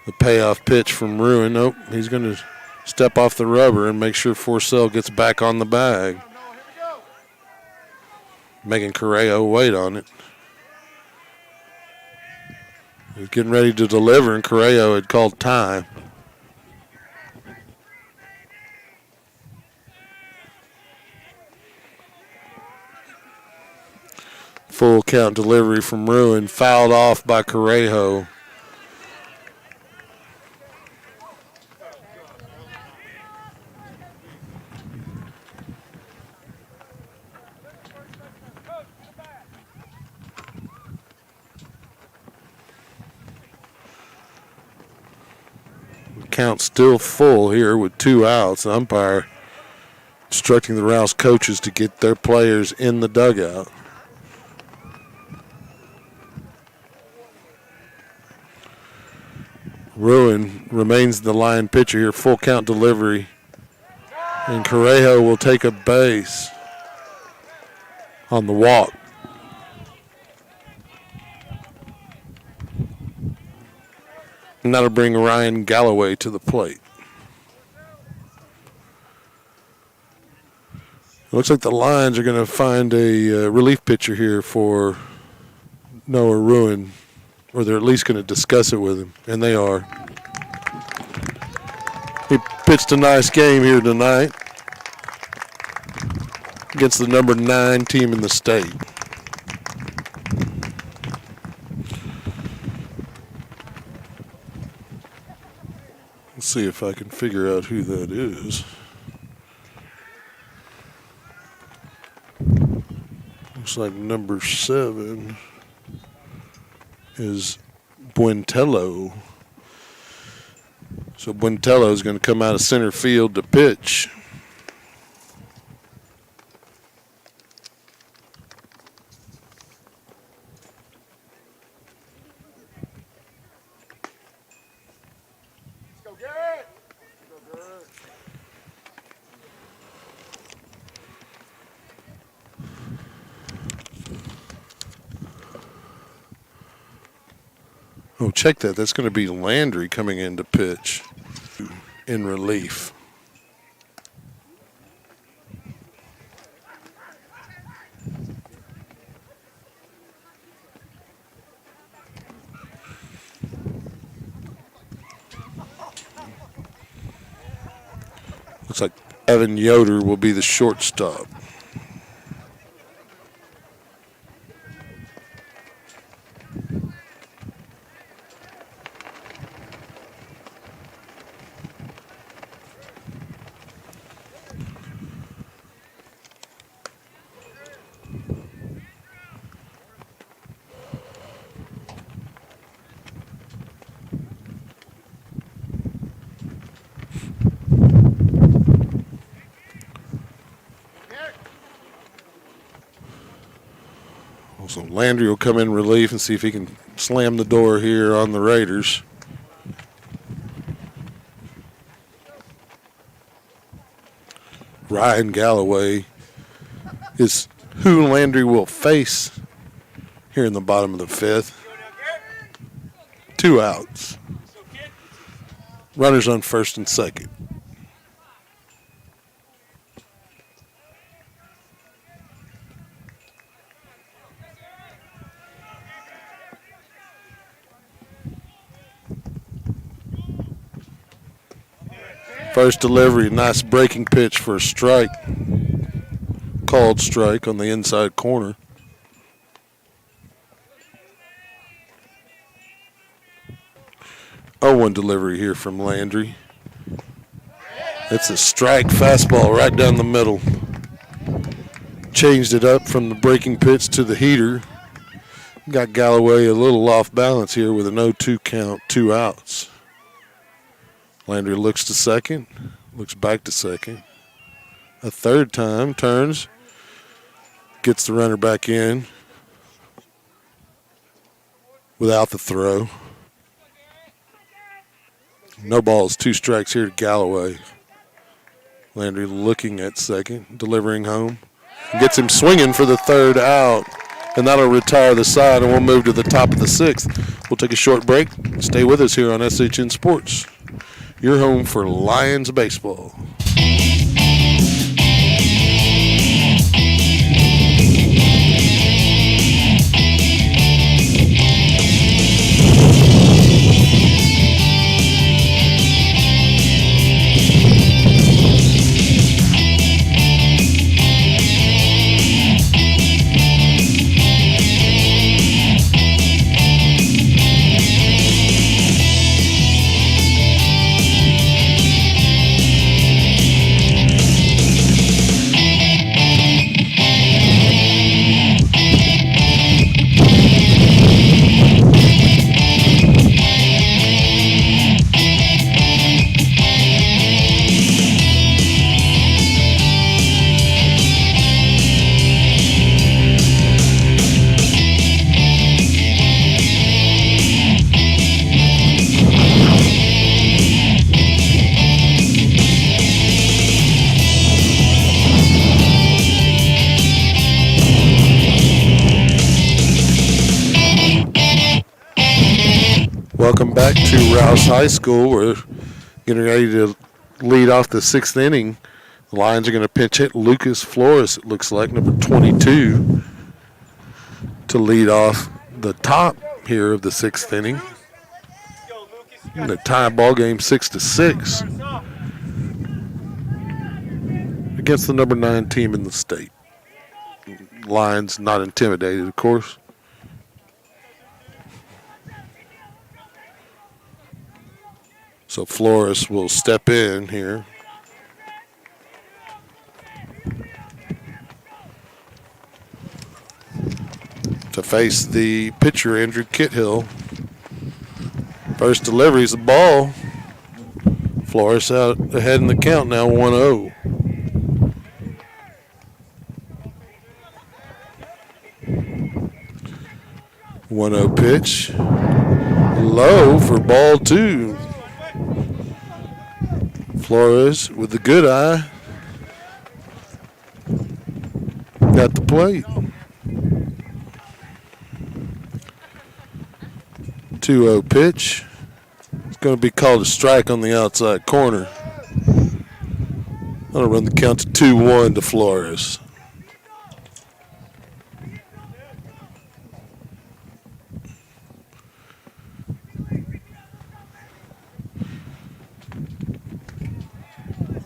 Speaker 1: The payoff pitch from Ruin. Nope, he's going to step off the rubber and make sure Forcell gets back on the bag. Making Correjo wait on it. He was getting ready to deliver, and Correjo had called time. Full count delivery from Ruin, fouled off by Correjo. Count still full here with 2 outs. The umpire instructing the Rouse coaches to get their players in the dugout. Ruin remains the line pitcher here. Full count delivery. And Correjo will take a base on the walk. And that'll bring Ryan Galloway to the plate. It looks like the Lions are going to find a relief pitcher here for Noah Ruin, or they're at least going to discuss it with him, and they are. He pitched a nice game here tonight against the number 9 team in the state. Let's see if I can figure out who that is. Looks like number 7 is Buentello. So Buentello is going to come out of center field to pitch.
Speaker 2: Let's go, Garrett. Let's go, Garrett.
Speaker 1: Oh, check that. That's going to be Landry coming in to pitch in relief. Looks like Evan Yoder will be the shortstop.
Speaker 3: So Landry will come in relief and see if he can slam the door here on the Raiders. Ryan Galloway is who Landry will face here in the bottom of the fifth. 2 outs. Runners on first and second. First delivery, nice breaking pitch for a strike. Called strike on the inside corner. Oh, one delivery here from Landry. It's a strike fastball right down the middle. Changed it up from the breaking pitch to the heater. Got Galloway a little off balance here with an 0-2 count, 2 outs. Landry looks to second, looks back to second. A third time, turns, gets the runner back in without the throw. No balls, 2 strikes here to Galloway. Landry looking at second, delivering home. Gets him swinging for the 3rd out, and that'll retire the side, and we'll move to the top of the 6th. We'll take a short break. Stay with us here on SHN Sports. Your home for Lions baseball. Welcome back to Rouse High School. We're getting ready to lead off the 6th inning. The Lions are going to pinch hit Lucas Flores, it looks like, number 22, to lead off the top here of the 6th inning. In a tie ball game 6-6 against the number 9 team in the state. Lions not intimidated, of course. So Flores will step in here. To face the pitcher, Andrew Kithill. First delivery is a ball. Flores out ahead in the count now, 1-0. Pitch. Low for ball 2. Flores with the good eye. Got the plate. 2-0 pitch. It's going to be called a strike on the outside corner. That'll run the count to 2-1 to Flores.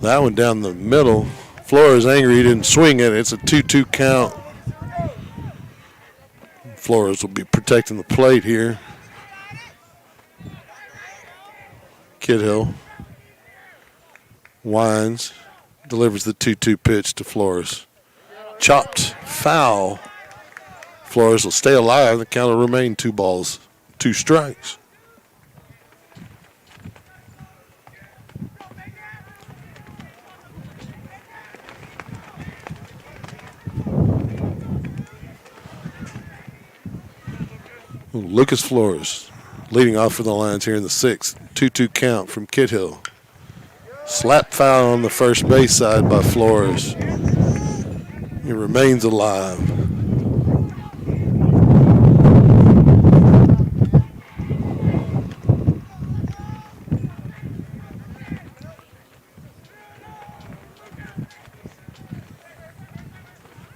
Speaker 3: That one down the middle. Flores angry he didn't swing it. It's a 2-2 count. Flores will be protecting the plate here. Kithill winds, delivers the 2-2 pitch to Flores. Chopped, foul. Flores will stay alive. The count will remain 2 balls, 2 strikes. Lucas Flores leading off for the Lions here in the sixth. 2-2 count from Kidhill. Slap foul on the first base side by Flores. He remains alive.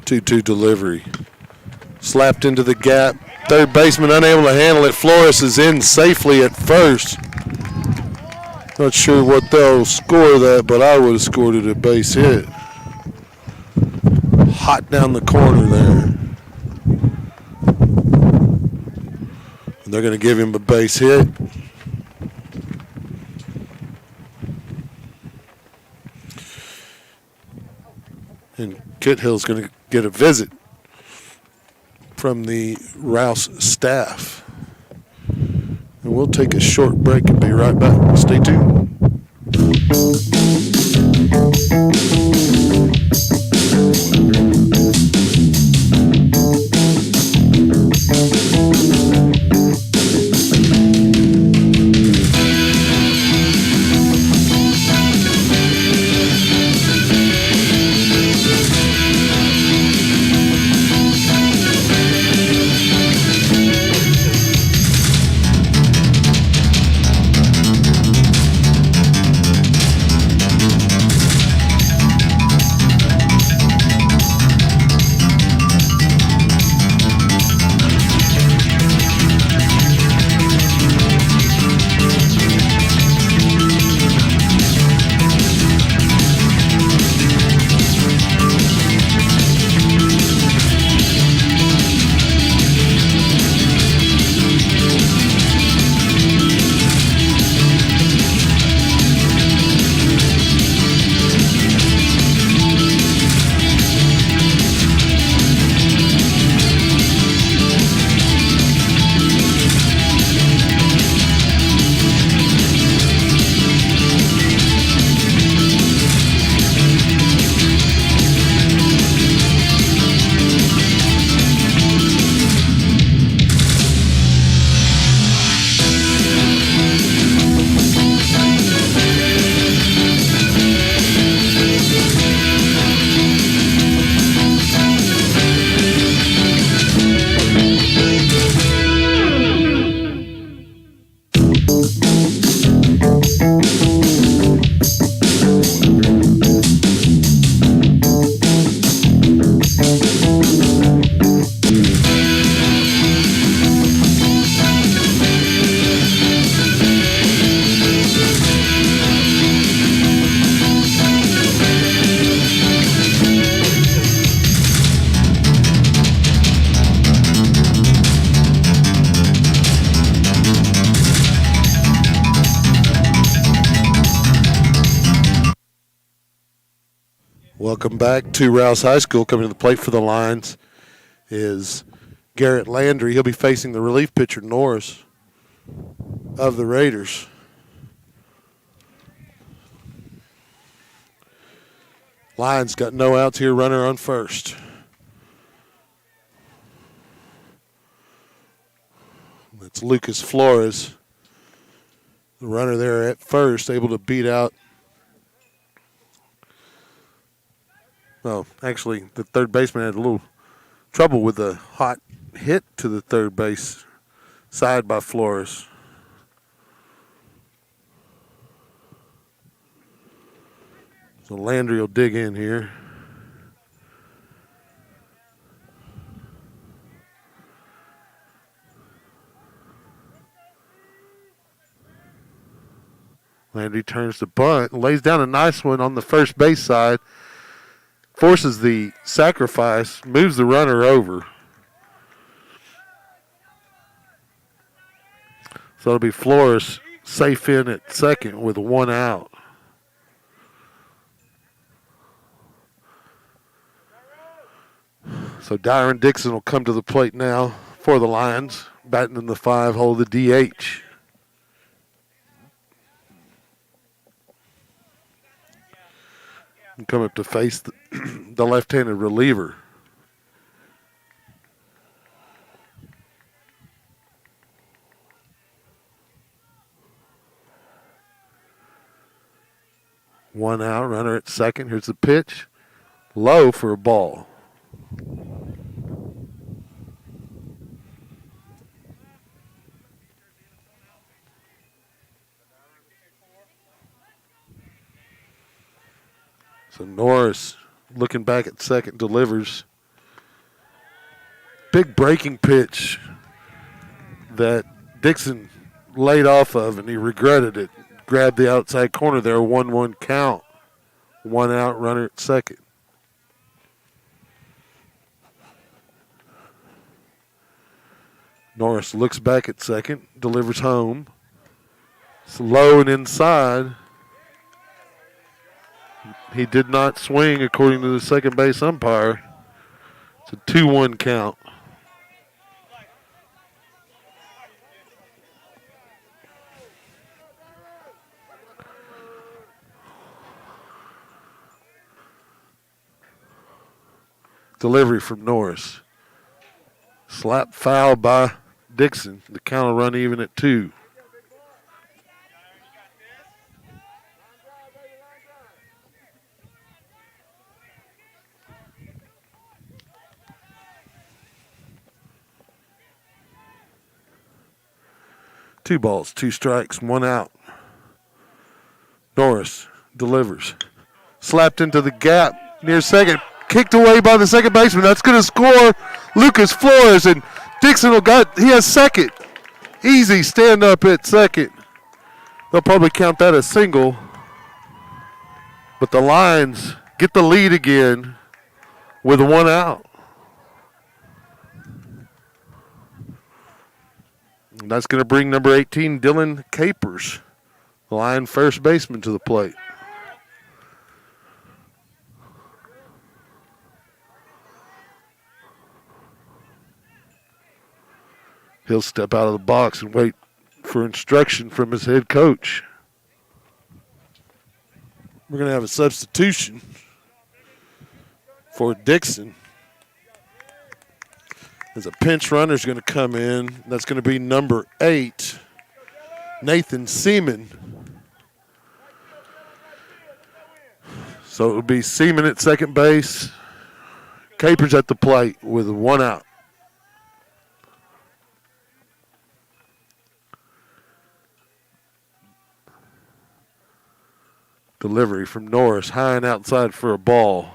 Speaker 3: Two delivery. Slapped into the gap. Third baseman unable to handle it. Flores is in safely at first. Not sure what they'll score that, but I would have scored it a base hit. Hot down the corner there. And they're going to give him a base hit. And Kithill's going to get a visit from the Rouse staff. And we'll take a short break and be right back. Stay tuned. Welcome back to Rouse High School. Coming to the plate for the Lions is Garrett Landry. He'll be facing the relief pitcher, Norris, of the Raiders. Lions got no outs here, runner on first. That's Lucas Flores. The runner there at first, able to beat out. Well, actually, the third baseman had a little trouble with a hot hit to the third base side by Flores. So Landry will dig in here. Landry turns the bunt, lays down a nice one on the first base side. Forces the sacrifice, moves the runner over. So it'll be Flores safe in at second with one out. So Dyron Dixon will come to the plate now for the Lions, batting in the 5 hole, the DH. And come up to face the left-handed reliever. One out, runner at second. Here's the pitch. Low for a ball. So Norris looking back at second, delivers. Big breaking pitch that Dixon laid off of, and he regretted it. Grabbed the outside corner there, 1-1 count. One out, runner at second. Norris looks back at second, delivers home. It's low and inside. He did not swing according to the second base umpire. It's a 2-1 count. Delivery from Norris. Slap foul by Dixon. The count will run even at 2. Two balls, 2 strikes, 1 out. Norris delivers. Slapped into the gap near second. Kicked away by the second baseman. That's going to score Lucas Flores, and Dixon he has second. Easy stand up at second. They'll probably count that as single. But the Lions get the lead again with 1 out. And that's going to bring number 18, Dylan Capers, the Lion first baseman, to the plate. He'll step out of the box and wait for instruction from his head coach. We're going to have a substitution for Dixon. As a pinch runner is going to come in. That's going to be number 8, Nathan Seaman. So it will be Seaman at second base. Capers at the plate with 1 out. Delivery from Norris, high and outside for a ball.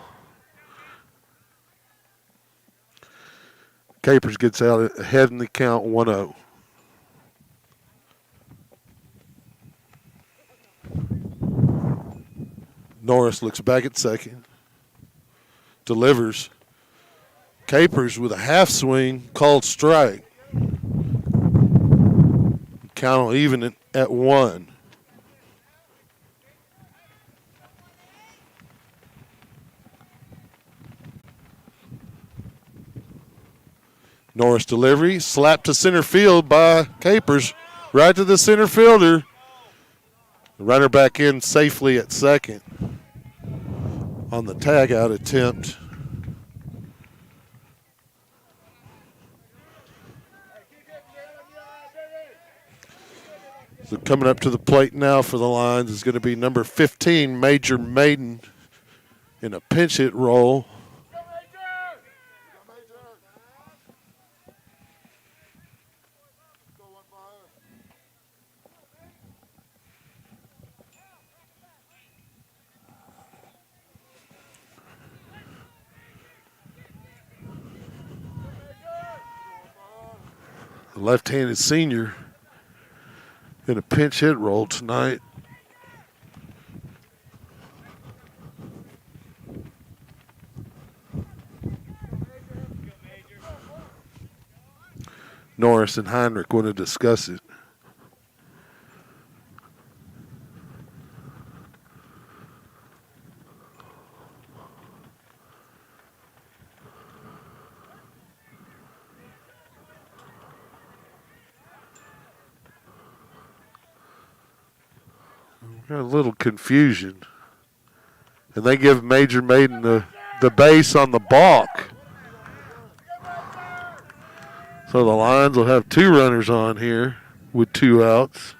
Speaker 3: Capers gets out ahead in the count, 1-0. Norris looks back at second. Delivers. Capers with a half swing, called strike. Count will even at 1. Norris delivery, slapped to center field by Capers, right to the center fielder. The runner back in safely at second on the tag-out attempt. So coming up to the plate now for the Lions is going to be number 15, Major Maiden, in a pinch hit role. The left-handed senior in a pinch hit role tonight. Norris and Heinrich want to discuss it. Got a little confusion. And they give Major Maiden the base on the balk. So the Lions will have 2 runners on here with 2 outs.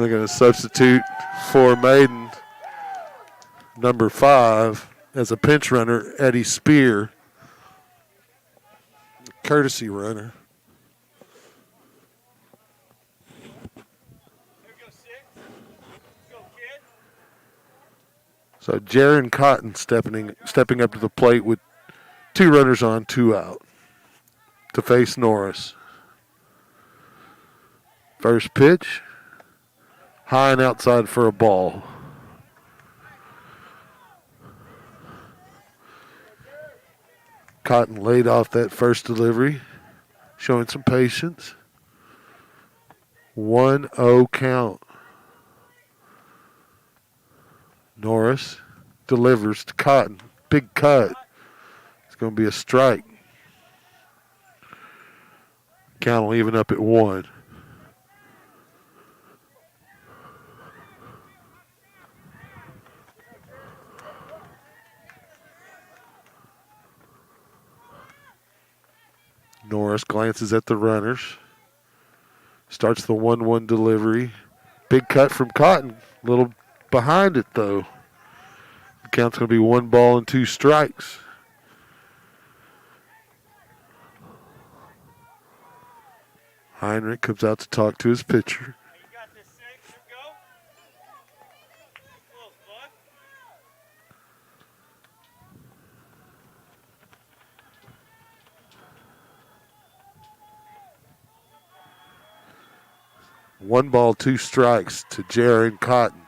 Speaker 3: They're going to substitute for Maiden, number 5, as a pinch runner, Eddie Spear, courtesy runner. So Jaron Cotton stepping up to the plate with 2 runners on, 2 out to face Norris. First pitch, high and outside for a ball. Cotton laid off that first delivery, showing some patience. 1-0 count. Norris delivers to Cotton. Big cut. It's going to be a strike. Count will even up at 1. Norris glances at the runners. Starts the 1-1 delivery. Big cut from Cotton. A little behind it, though. The count's going to be 1 ball and 2 strikes. Heinrich comes out to talk to his pitcher. One ball, 2 strikes to Jaron Cotton.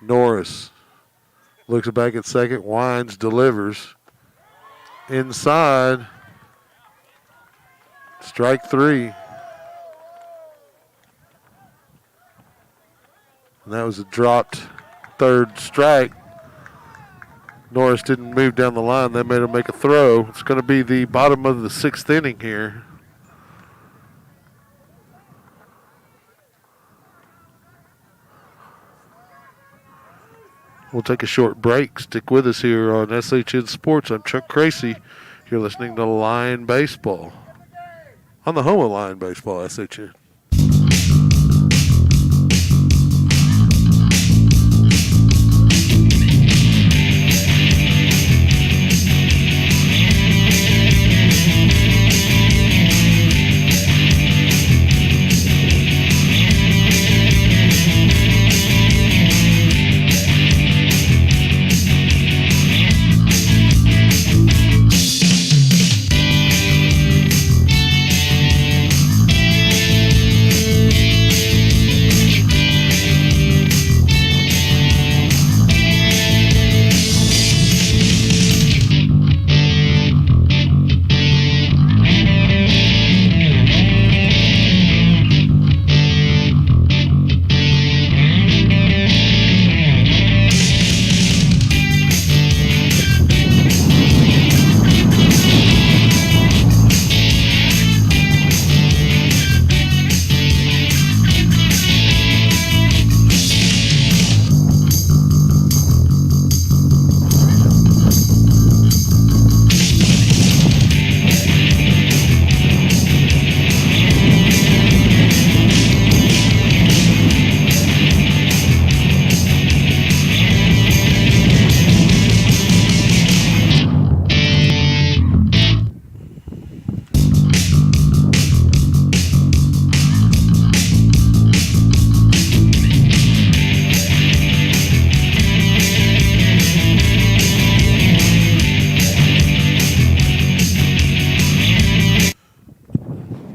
Speaker 3: Norris looks back at second, winds, delivers. Inside. Strike 3. And that was a dropped third strike. Norris didn't move down the line. That made him make a throw. It's going to be the bottom of the 6th inning here. We'll take a short break. Stick with us here on SHN Sports. I'm Chuck Cracy. You're listening to Lion Baseball on the home of Lion Baseball, SHN.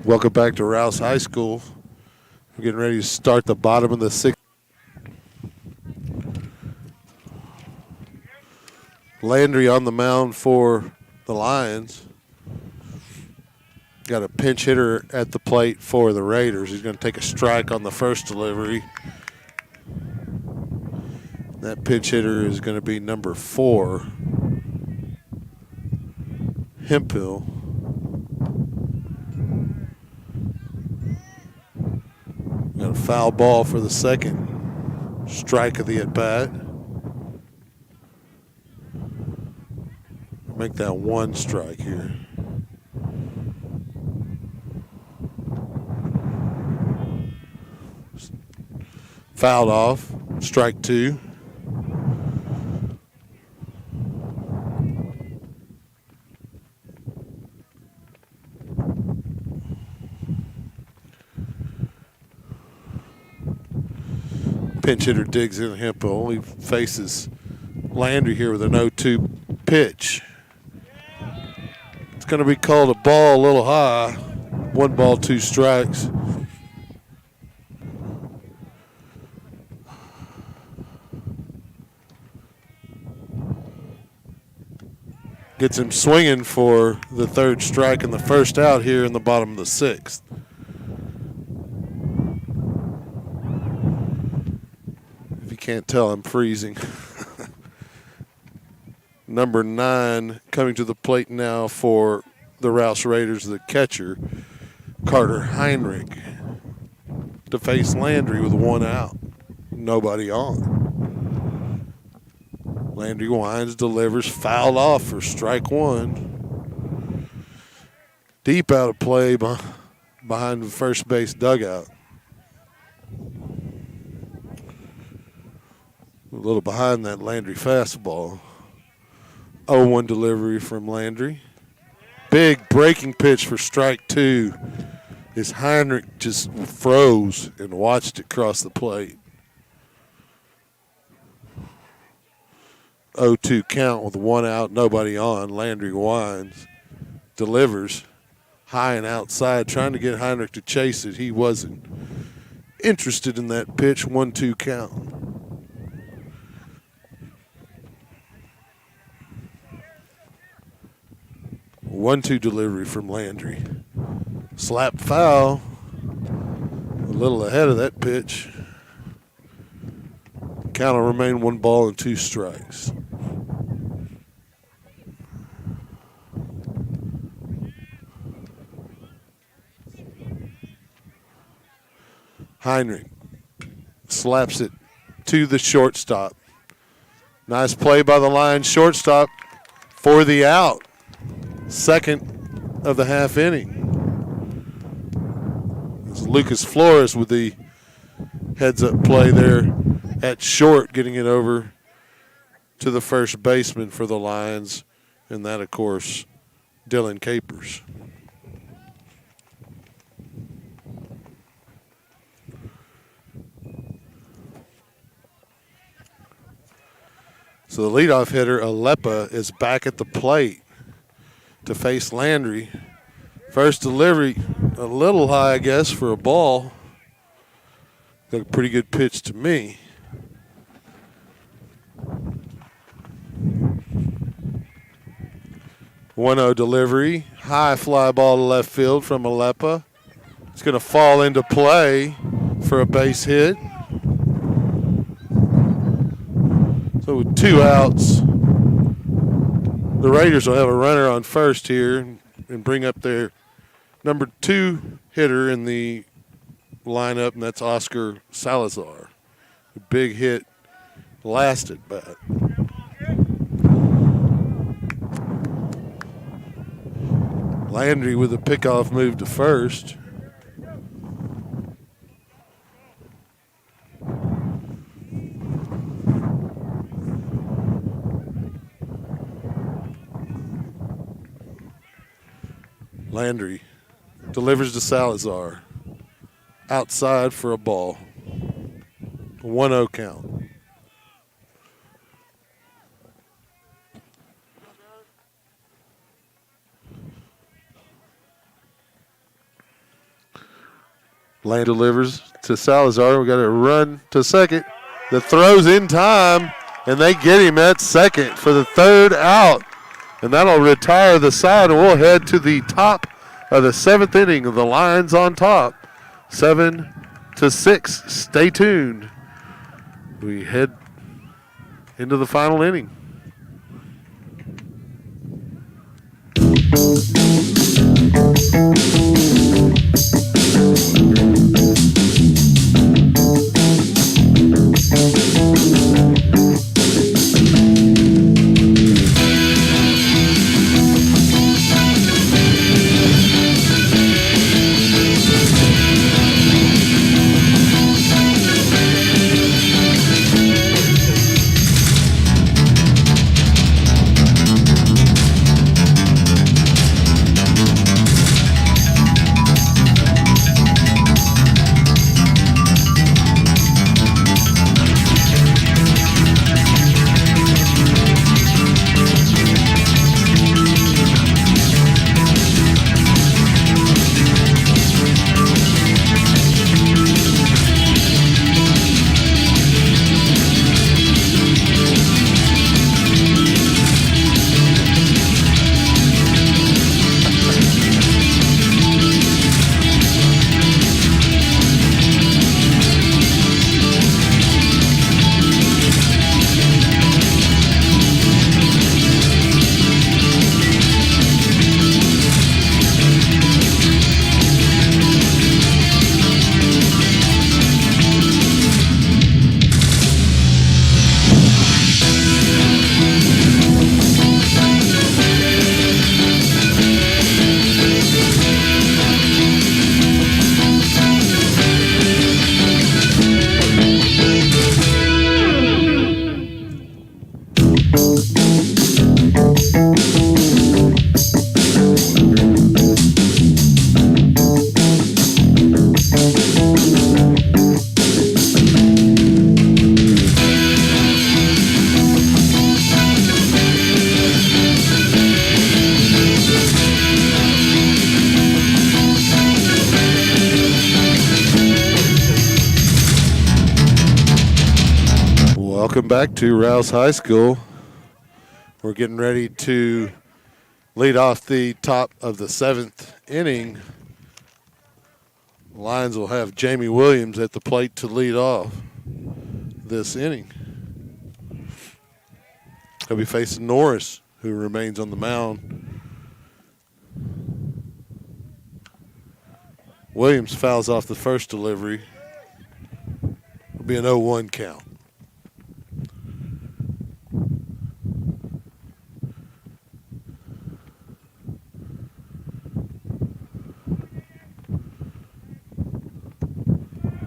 Speaker 3: Welcome back to Rouse High School. We're getting ready to start the bottom of the 6th. Landry on the mound for the Lions. Got a pinch hitter at the plate for the Raiders. He's going to take a strike on the first delivery. That pinch hitter is going to be number 4, Hemphill. Got a foul ball for the second strike of the at-bat. Make that 1 strike here. Fouled off. Strike two. Pinch hitter digs in. Hempo only faces Landry here with an 0-2 pitch. It's going to be called a ball a little high. 1 ball, 2 strikes. Gets him swinging for the 3rd strike and the 1st out here in the bottom of the 6th. If you can't tell, I'm freezing. Number 9 coming to the plate now for the Rouse Raiders, the catcher, Carter Heinrich, to face Landry with 1 out. Nobody on. Landry winds, delivers, fouled off for strike 1. Deep out of play behind the first base dugout. A little behind that Landry fastball. 0-1 delivery from Landry. Big breaking pitch for strike 2. As Heinrich just froze and watched it cross the plate. 0-2 count with 1 out, nobody on. Landry winds, delivers, high and outside, trying to get Heinrich to chase it. He wasn't interested in that pitch. 1-2 count. One-two delivery from Landry. Slap foul. A little ahead of that pitch. Count will remain 1 ball and 2 strikes. Heinrich slaps it to the shortstop. Nice play by the line shortstop for the out. 2nd of the half inning. It's Lucas Flores with the heads-up play there at short, getting it over to the first baseman for the Lions, and that, of course, Dylan Capers. So the leadoff hitter, Alepa, is back at the plate to face Landry. First delivery, a little high, I guess, for a ball. Got a pretty good pitch to me. One-0 delivery, high fly ball to left field from Alepa. It's going to fall into play for a base hit. So with 2 outs, the Raiders will have a runner on first here and bring up their number 2 hitter in the lineup, and that's Oscar Salazar. A big hit last at bat. Landry with a pickoff move to first. Landry delivers to Salazar. Outside for a ball. 1-0 count. Land delivers to Salazar. We got a run to second. The throw's in time, and they get him at second for the 3rd out. And that'll retire the side, and we'll head to the top of the 7th inning of the Lions on top. 7-6. Stay tuned. We head into the final inning. Welcome back to Rouse High School. We're getting ready to lead off the top of the 7th inning. The Lions will have Jamie Williams at the plate to lead off this inning. He'll be facing Norris, who remains on the mound. Williams fouls off the first delivery. It'll be an 0-1 count.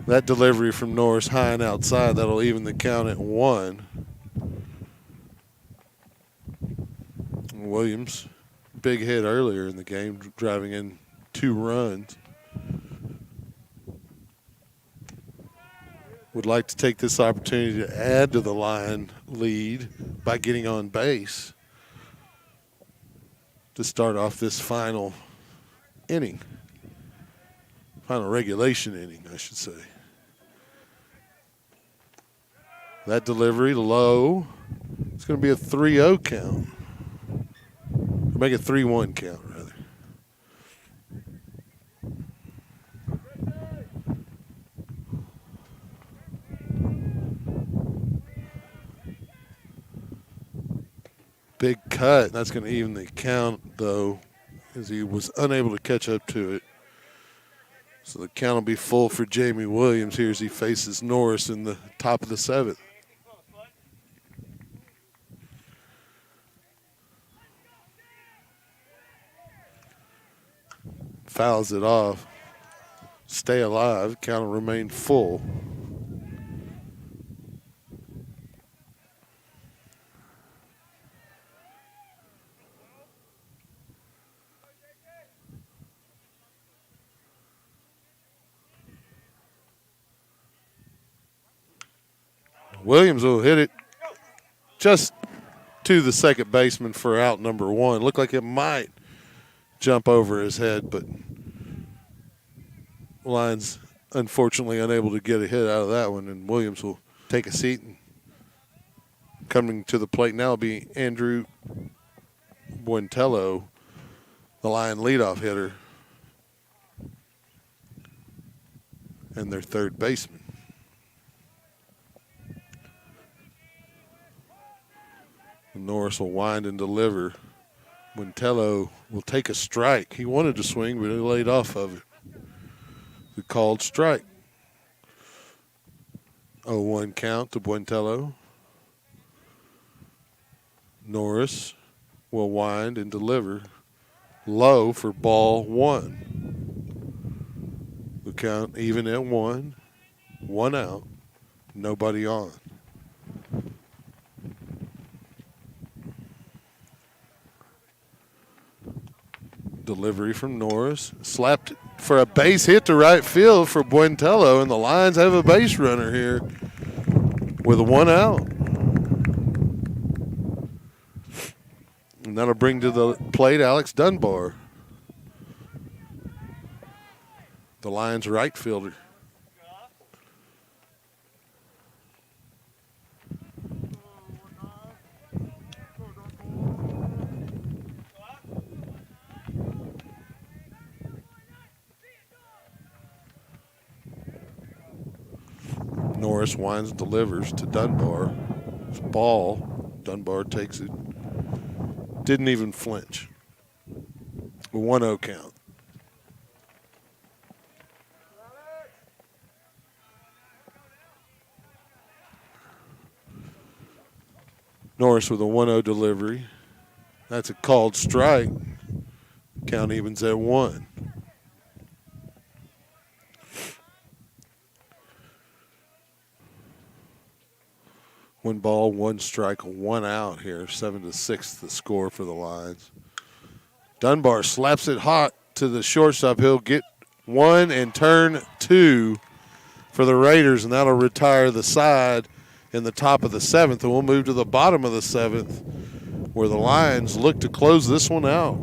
Speaker 3: That delivery from Norris high and outside, that'll even the count at 1. Williams, big hit earlier in the game, driving in 2 runs. Would like to take this opportunity to add to the Lion lead by getting on base to start off this final inning. Final regulation inning, I should say. That delivery low. It's going to be a 3-0 count. Or make it 3-1 count, rather. Big cut. That's going to even the count, though, as he was unable to catch up to it. So the count will be full for Jamie Williams here as he faces Norris in the top of the 7th. Fouls it off. Stay alive. Count will remain full. Williams will hit it just to the second baseman for out number 1. Looked like it might jump over his head, but Lions unfortunately unable to get a hit out of that one, and Williams will take a seat. And coming to the plate now will be Andrew Buentello, the Lion leadoff hitter, and their third baseman. Norris will wind and deliver. Buentello will take a strike. He wanted to swing, but he laid off of it. The called strike. 0-1 count to Buentello. Norris will wind and deliver. Low for ball 1. The count even at 1. 1 out. Nobody on. Delivery from Norris. Slapped for a base hit to right field for Buentello, and the Lions have a base runner here with 1 out. And that'll bring to the plate Alex Dunbar, the Lions right fielder. Norris winds and delivers to Dunbar. It's ball. Dunbar takes it. Didn't even flinch. A 1-0 count. Norris with a 1-0 delivery. That's a called strike. Count evens at 1. One ball, 1 strike, 1 out here. 7-6 the score for the Lions. Dunbar slaps it hot to the shortstop. He'll get 1 and turn 2 for the Raiders, and that'll retire the side in the top of the 7th. And we'll move to the bottom of the 7th, where the Lions look to close this one out.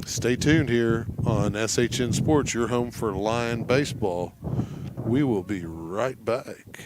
Speaker 3: Stay tuned here on SHN Sports, your home for Lion baseball. We will be right back.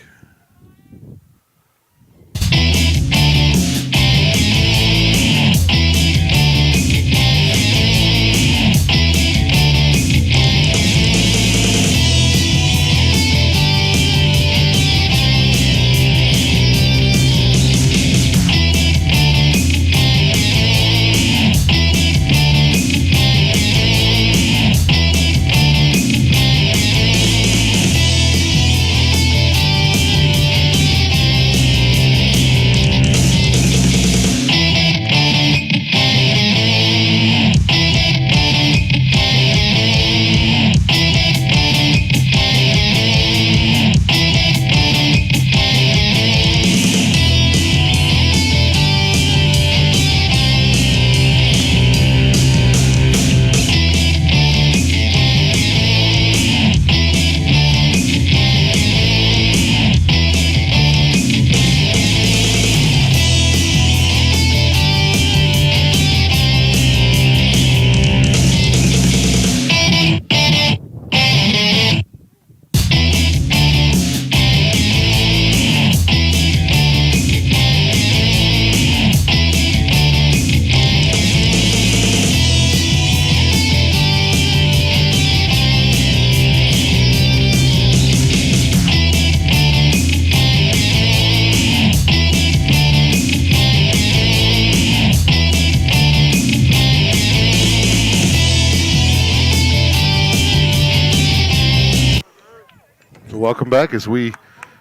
Speaker 3: Welcome back as we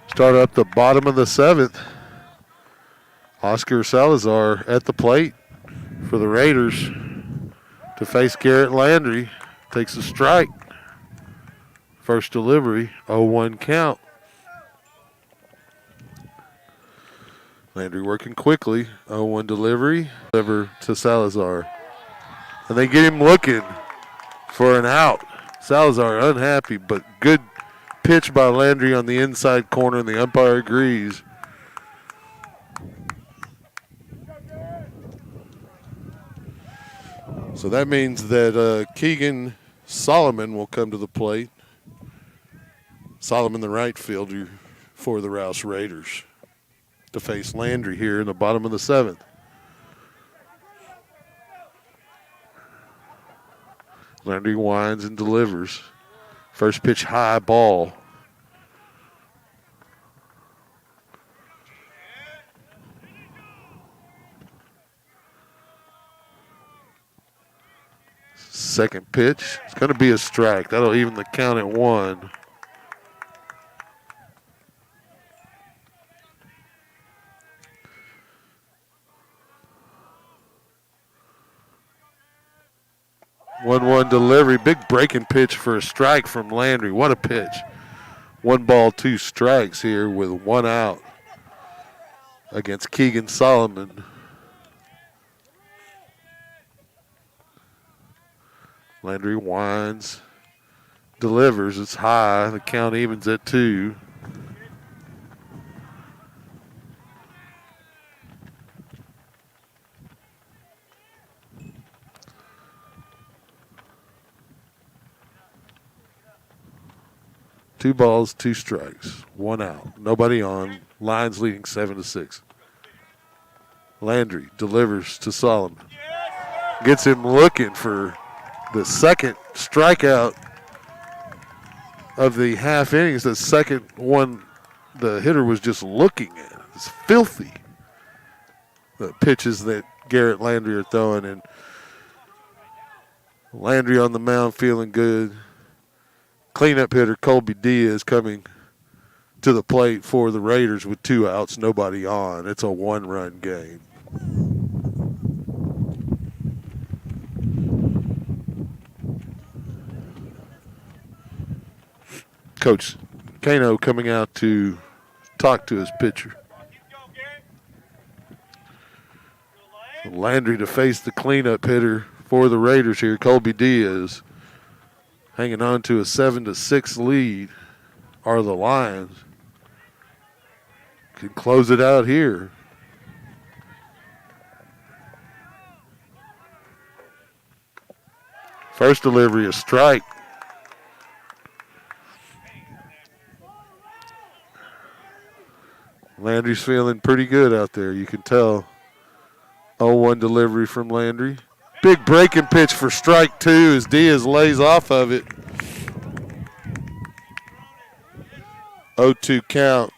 Speaker 3: start up the bottom of the 7th. Oscar Salazar at the plate for the Raiders to face Garrett Landry. Takes a strike. First delivery, 0-1 count. Landry working quickly, 0-1 delivery. Deliver to Salazar. And they get him looking for an out. Salazar unhappy, but good pitch by Landry on the inside corner, and the umpire agrees. So that means that Keegan Solomon will come to the plate. Solomon, the right fielder for the Rouse Raiders, to face Landry here in the bottom of the 7th. Landry winds and delivers. First pitch high ball. Second pitch. It's going to be a strike. That'll even the count at 1. One delivery. Big breaking pitch for a strike from Landry. What a pitch. 1 ball, 2 strikes here with 1 out against Keegan Solomon. Landry winds, delivers. It's high. The count evens at 2. Two balls, 2 strikes, 1 out. Nobody on. Lions leading 7-6. Landry delivers to Solomon. Gets him looking for the second strikeout of the half innings. The second one the hitter was just looking at. It's filthy. The pitches that Garrett Landry are throwing, and Landry on the mound feeling good. Cleanup hitter Colby Diaz coming to the plate for the Raiders with 2 outs, nobody on. It's a 1-run game. Coach Kano coming out to talk to his pitcher. Landry to face the cleanup hitter for the Raiders here, Colby Diaz. Hanging on to a 7-6 lead are the Lions. Can close it out here. First delivery, a strike. Landry's feeling pretty good out there, you can tell. 0-1 delivery from Landry. Big breaking pitch for strike 2 as Diaz lays off of it. 0-2 count.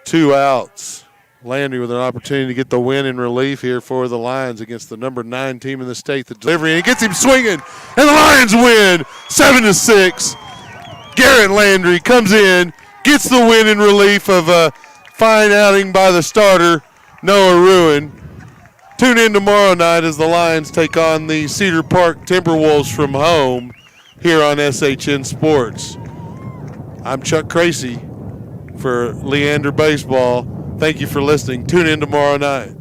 Speaker 3: 2 outs. Landry with an opportunity to get the win in relief here for the Lions against the number 9 team in the state. The delivery, and he gets him swinging, and the Lions win 7-6. Garrett Landry comes in, gets the win in relief of a fine outing by the starter, Noah Ruin. Tune in tomorrow night as the Lions take on the Cedar Park Timberwolves from home here on SHN Sports. I'm Chuck Cracy for Leander Baseball. Thank you for listening. Tune in tomorrow night.